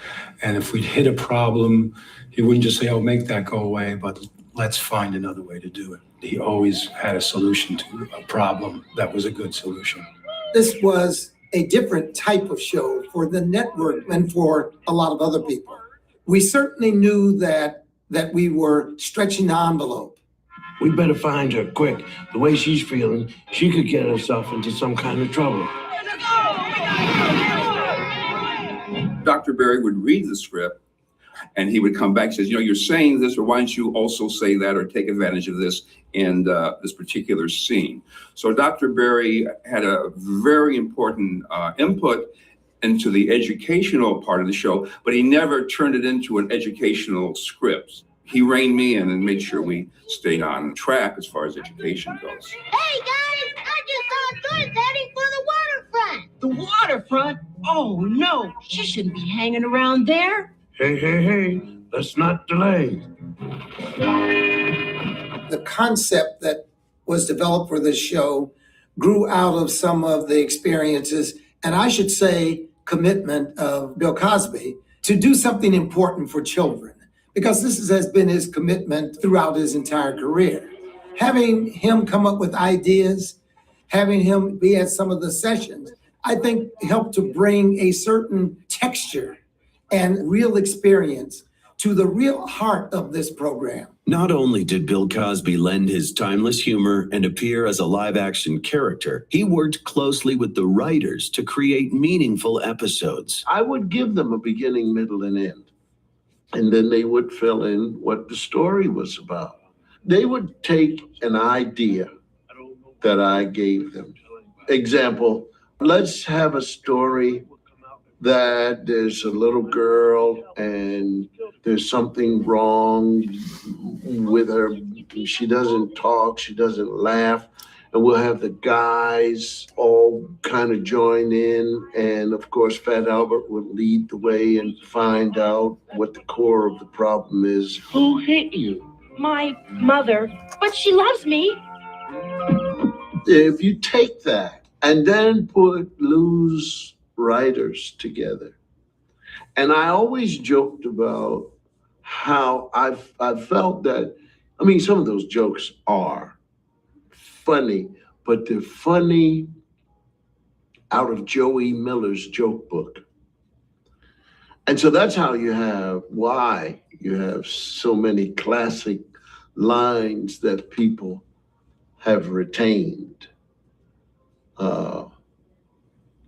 And if we'd hit a problem, he wouldn't just say, oh, make that go away, but let's find another way to do it. He always had a solution to a problem that was a good solution. This was a different type of show for the network and for a lot of other people. We certainly knew that we were stretching the envelope. We better find her quick. The way she's feeling, she could get herself into some kind of trouble. Dr. Berry would read the script and he would come back and says, you know, you're saying this, or why don't you also say that or take advantage of this in this particular scene? So Dr. Berry had a very important input into the educational part of the show, but he never turned it into an educational script. He reined me in and made sure we stayed on track as far as education goes. Hey guys, I just saw Joyce heading for the waterfront. The waterfront? Oh no, she shouldn't be hanging around there. Hey, let's not delay. The concept that was developed for this show grew out of some of the experiences, and I should say commitment of Bill Cosby to do something important for children, because this has been his commitment throughout his entire career. Having him come up with ideas, having him be at some of the sessions, I think helped to bring a certain texture and real experience to the real heart of this program. Not only did Bill Cosby lend his timeless humor and appear as a live-action character, he worked closely with the writers to create meaningful episodes. I would give them a beginning, middle, and end. And then they would fill in what the story was about. They would take an idea that I gave them. Example, let's have a story that there's a little girl and there's something wrong with her. She doesn't talk, she doesn't laugh. And we'll have the guys all kind of join in. And of course, Fat Albert would lead the way and find out what the core of the problem is. Who hit you? My mother, but she loves me. If you take that and then put loose writers together. And I always joked about how I felt that, I mean, some of those jokes are funny, but they're funny out of Joey Miller's joke book. And so that's how why you have so many classic lines that people have retained.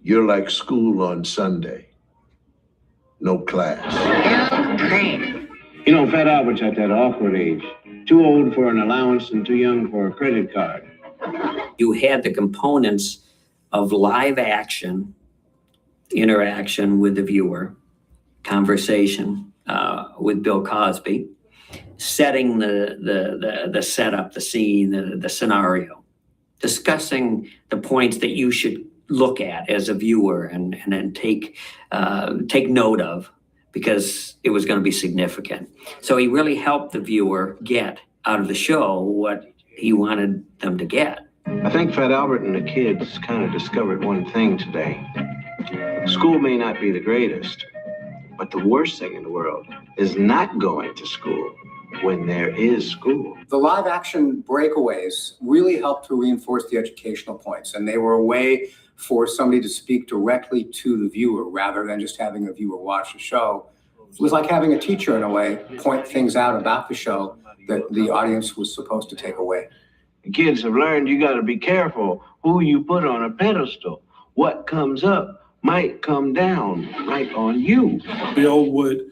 You're like school on Sunday, no class. You know, Fat Albert's at that awkward age. Too old for an allowance and too young for a credit card. You had the components of live action, interaction with the viewer, conversation with Bill Cosby, setting the setup, the scene, the scenario, discussing the points that you should look at as a viewer and then take note of, because it was going to be significant. So he really helped the viewer get out of the show what he wanted them to get. I think Fat Albert and the kids kind of discovered one thing today. School may not be the greatest, but the worst thing in the world is not going to school when there is school. The live action breakaways really helped to reinforce the educational points, and they were a way for somebody to speak directly to the viewer rather than just having a viewer watch the show. It was like having a teacher in a way point things out about the show that the audience was supposed to take away. The kids have learned you got to be careful who you put on a pedestal. What comes up might come down right on you. Bill would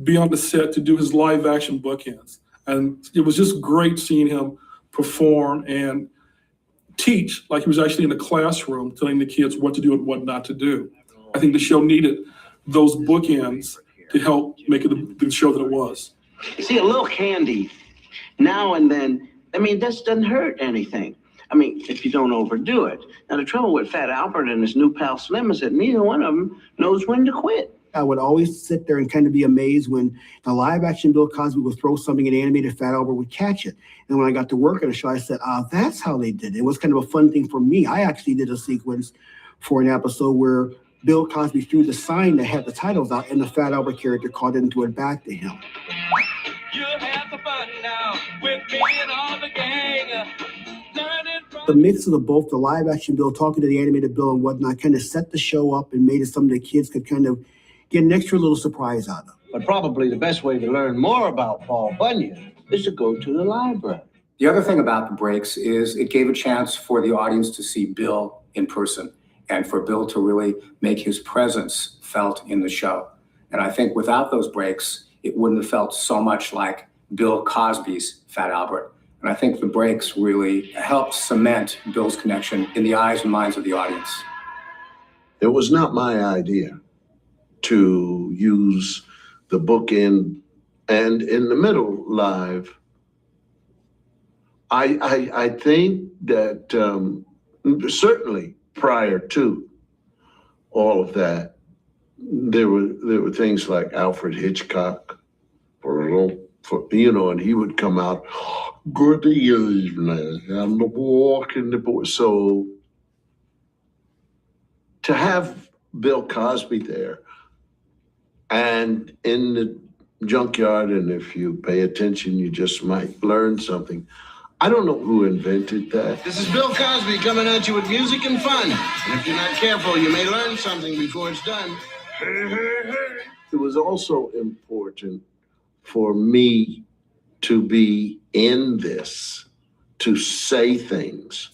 be on the set to do his live action bookends. And it was just great seeing him perform and teach like he was actually in the classroom telling the kids what to do and what not to do. I think the show needed those bookends to help make it the show that it was. See, a little candy now and then, I mean, this doesn't hurt anything. I mean, if you don't overdo it. Now, the trouble with Fat Albert and his new pal Slim is that neither one of them knows when to quit. I would always sit there and kind of be amazed when the live action Bill Cosby would throw something and animated Fat Albert would catch it. And when I got to work on the show, I said, that's how they did it. It was kind of a fun thing for me. I actually did a sequence for an episode where Bill Cosby threw the sign that had the titles out and the Fat Albert character called it and threw it back to him. The mix of both the live action Bill talking to the animated Bill and whatnot kind of set the show up and made it something the kids could kind of get an extra little surprise out of. But probably the best way to learn more about Paul Bunyan is to go to the library. The other thing about the breaks is it gave a chance for the audience to see Bill in person and for Bill to really make his presence felt in the show. And I think without those breaks, it wouldn't have felt so much like Bill Cosby's Fat Albert. And I think the breaks really helped cement Bill's connection in the eyes and minds of the audience. It was not my idea to use the bookend and in the middle live. I think that certainly prior to all of that, there were things like Alfred Hitchcock, and he would come out, good evening, and walking the boy. So to have Bill Cosby there and in the junkyard, and if you pay attention, you just might learn something. I don't know who invented that. This is Bill Cosby coming at you with music and fun. And if you're not careful, you may learn something before it's done. It was also important for me to be in this, to say things.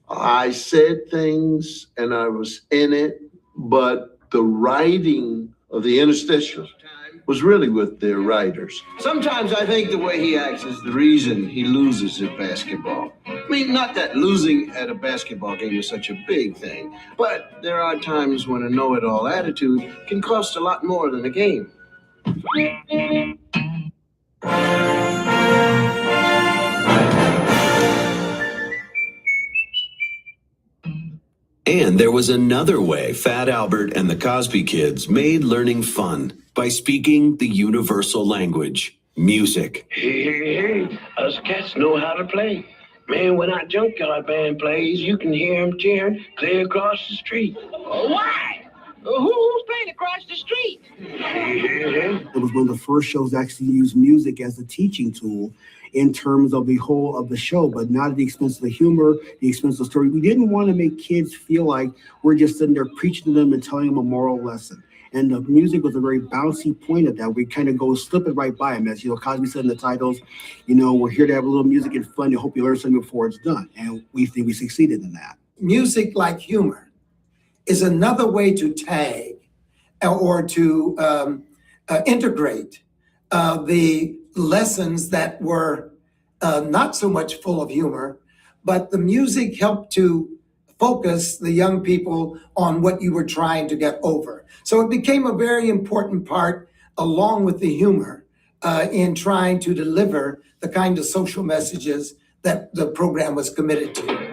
I said things and I was in it, but the writing of the interstitial was really with their writers. Sometimes I think the way he acts is the reason he loses at basketball. I mean, not that losing at a basketball game is such a big thing, but there are times when a know-it-all attitude can cost a lot more than a game. And there was another way Fat Albert and the Cosby Kids made learning fun by speaking the universal language, music. Hey, us cats know how to play. Man, when our junkyard band plays, you can hear them cheering clear across the street. Why? Who's playing across the street? It was one of the first shows to actually use music as a teaching tool in terms of the whole of the show, but not at the expense of the humor, the expense of the story. We didn't want to make kids feel like we're just sitting there preaching to them and telling them a moral lesson. And the music was a very bouncy point of that. We kind of go slip it right by them. As Cosby said in the titles, we're here to have a little music and fun. I hope you learn something before it's done. And we think we succeeded in that. Music, like humor, is another way to tag or to integrate the lessons that were not so much full of humor, but the music helped to focus the young people on what you were trying to get over. So it became a very important part, along with the humor, in trying to deliver the kind of social messages that the program was committed to.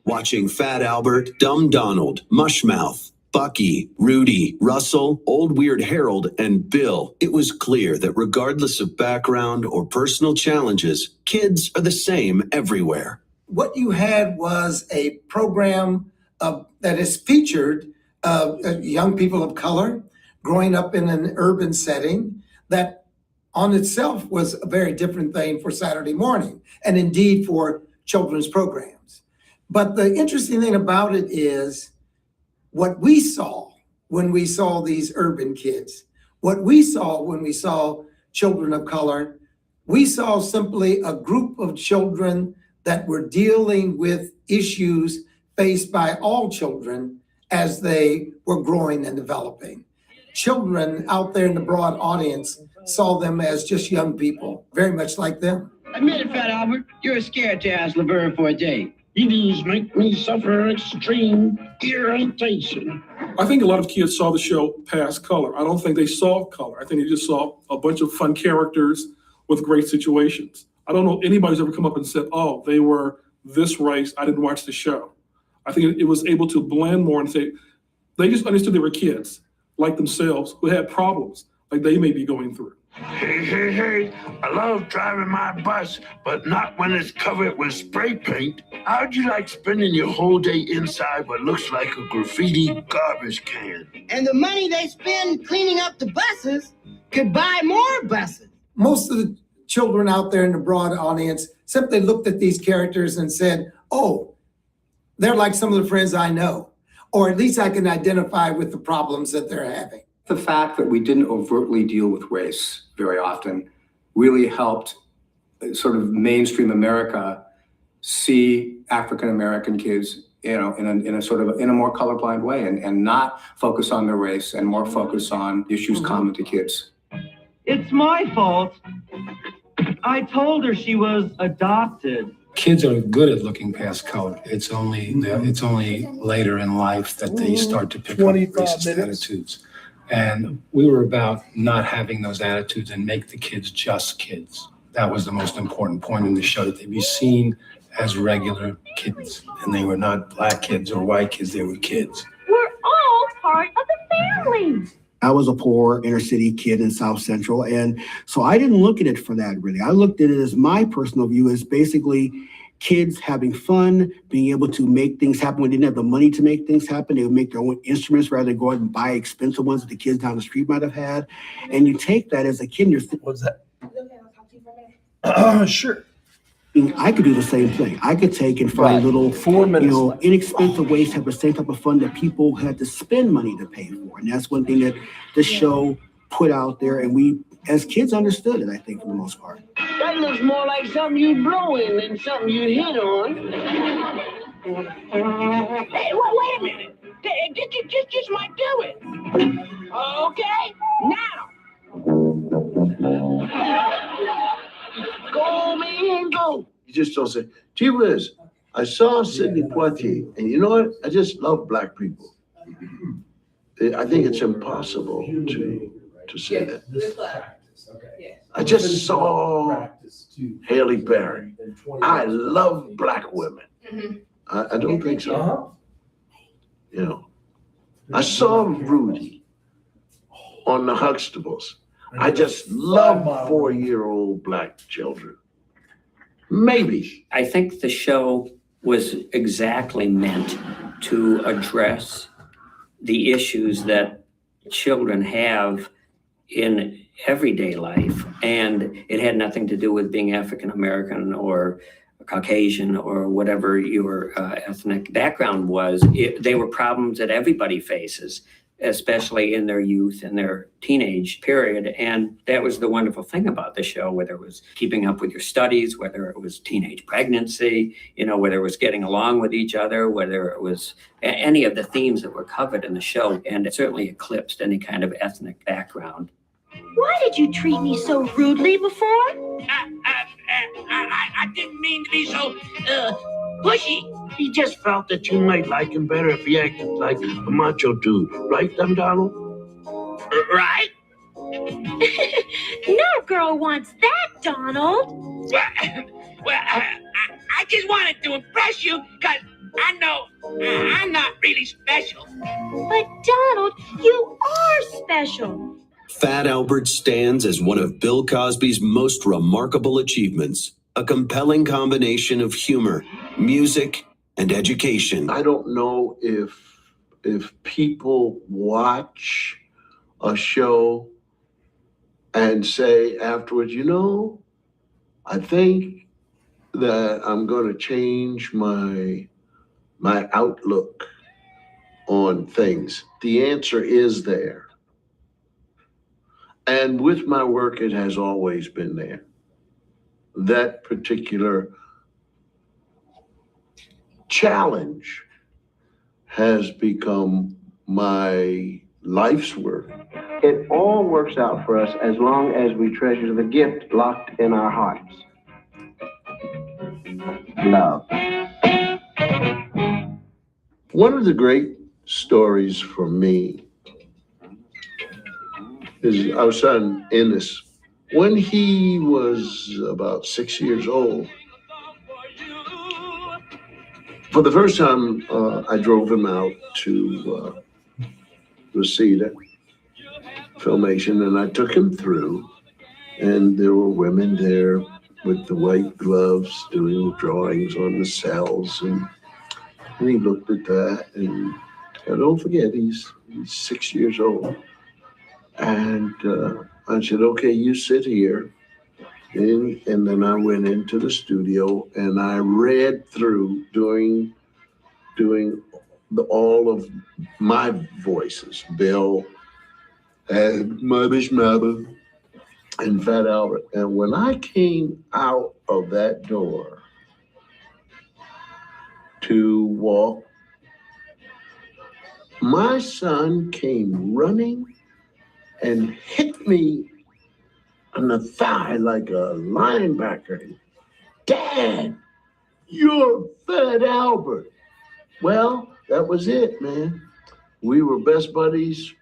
Watching Fat Albert, Dumb Donald, Mushmouth, Bucky, Rudy, Russell, Old Weird Harold, and Bill, it was clear that regardless of background or personal challenges, kids are the same everywhere. What you had was a program that is featured young people of color growing up in an urban setting that on itself was a very different thing for Saturday morning and indeed for children's programs. But the interesting thing about it is what we saw when we saw these urban kids, what we saw when we saw children of color, we saw simply a group of children that were dealing with issues faced by all children as they were growing and developing. Children out there in the broad audience saw them as just young people, very much like them. Admit it, Fat Albert, you're scared to ask Laverne for a date. These make me suffer extreme irritation. I think a lot of kids saw the show past color. I don't think they saw color. I think they just saw a bunch of fun characters with great situations. I don't know anybody's ever come up and said, oh, they were this race. I didn't watch the show. I think it was able to blend more and say, they just understood they were kids like themselves who had problems like they may be going through. Hey, I love driving my bus, but not when it's covered with spray paint. How'd you like spending your whole day inside what looks like a graffiti garbage can? And the money they spend cleaning up the buses could buy more buses. Most of the children out there in the broad audience simply looked at these characters and said, oh, they're like some of the friends I know, or at least I can identify with the problems that they're having. The fact that we didn't overtly deal with race very often really helped sort of mainstream America see African-American kids, in a more colorblind way and not focus on their race and more focus on issues common to kids. It's my fault. I told her she was adopted. Kids are good at looking past color. It's only later in life that they start to pick up racist attitudes. And we were about not having those attitudes and make the kids just kids. That was the most important point in the show, that they be seen as regular kids. And they were not black kids or white kids, they were kids. We're all part of the family. I was a poor inner city kid in South Central. And so I didn't look at it for that, really. I looked at it as my personal view as basically kids having fun, being able to make things happen when they didn't have the money to make things happen. They would make their own instruments rather than go out and buy expensive ones that the kids down the street might have had. And you take that as a kid and you're thinking, what's that? Sure. I could do the same thing. I could take and find little, inexpensive ways to have the same type of fun that people had to spend money to pay for. And that's one thing that the show put out there, and we, as kids, understood it, I think, for the most part. That looks more like something you'd blow in than something you'd hit on. Hey, wait a minute. Just might do it. Okay, now. Go, man, go. You just don't say, gee whiz, I saw Sidney Poitier, and you know what? I just love black people. I think it's impossible to say that. I just saw Haley Berry. I love black women. I don't think so. You know, I saw Rudy on the Huxtables. I just love 4-year-old black children. Maybe. I think the show was exactly meant to address the issues that children have in everyday life. And it had nothing to do with being African American or Caucasian or whatever your ethnic background was. They were problems that everybody faces, especially in their youth and their teenage period. And that was the wonderful thing about the show, whether it was keeping up with your studies, whether it was teenage pregnancy, whether it was getting along with each other, whether it was any of the themes that were covered in the show. And it certainly eclipsed any kind of ethnic background. Why did you treat me so rudely before? I didn't mean to be so pushy. He just felt that you might like him better if he acted like a macho dude. Right, Donald? Right? No girl wants that, Donald. Well, I just wanted to impress you because I know I'm not really special. But Donald, you are special. Fat Albert stands as one of Bill Cosby's most remarkable achievements, a compelling combination of humor, music, and education. I don't know if people watch a show and say afterwards, I think that I'm going to change my outlook on things. The answer is there. And with my work, it has always been there. That particular challenge has become my life's work. It all works out for us as long as we treasure the gift locked in our hearts. Love. One of the great stories for me is our son Ennis. When he was about 6 years old, for the first time, I drove him out to Reseda Filmation, and I took him through, and there were women there with the white gloves doing drawings on the cells, and he looked at that, and don't forget, he's 6 years old. And I said, okay, you sit here. And then I went into the studio and I read through doing all of my voices, Bill and Mother and Fat Albert. And when I came out of that door to walk, my son came running and hit me on the thigh like a linebacker. Dad, you're Fat Albert. Well, that was it, man. We were best buddies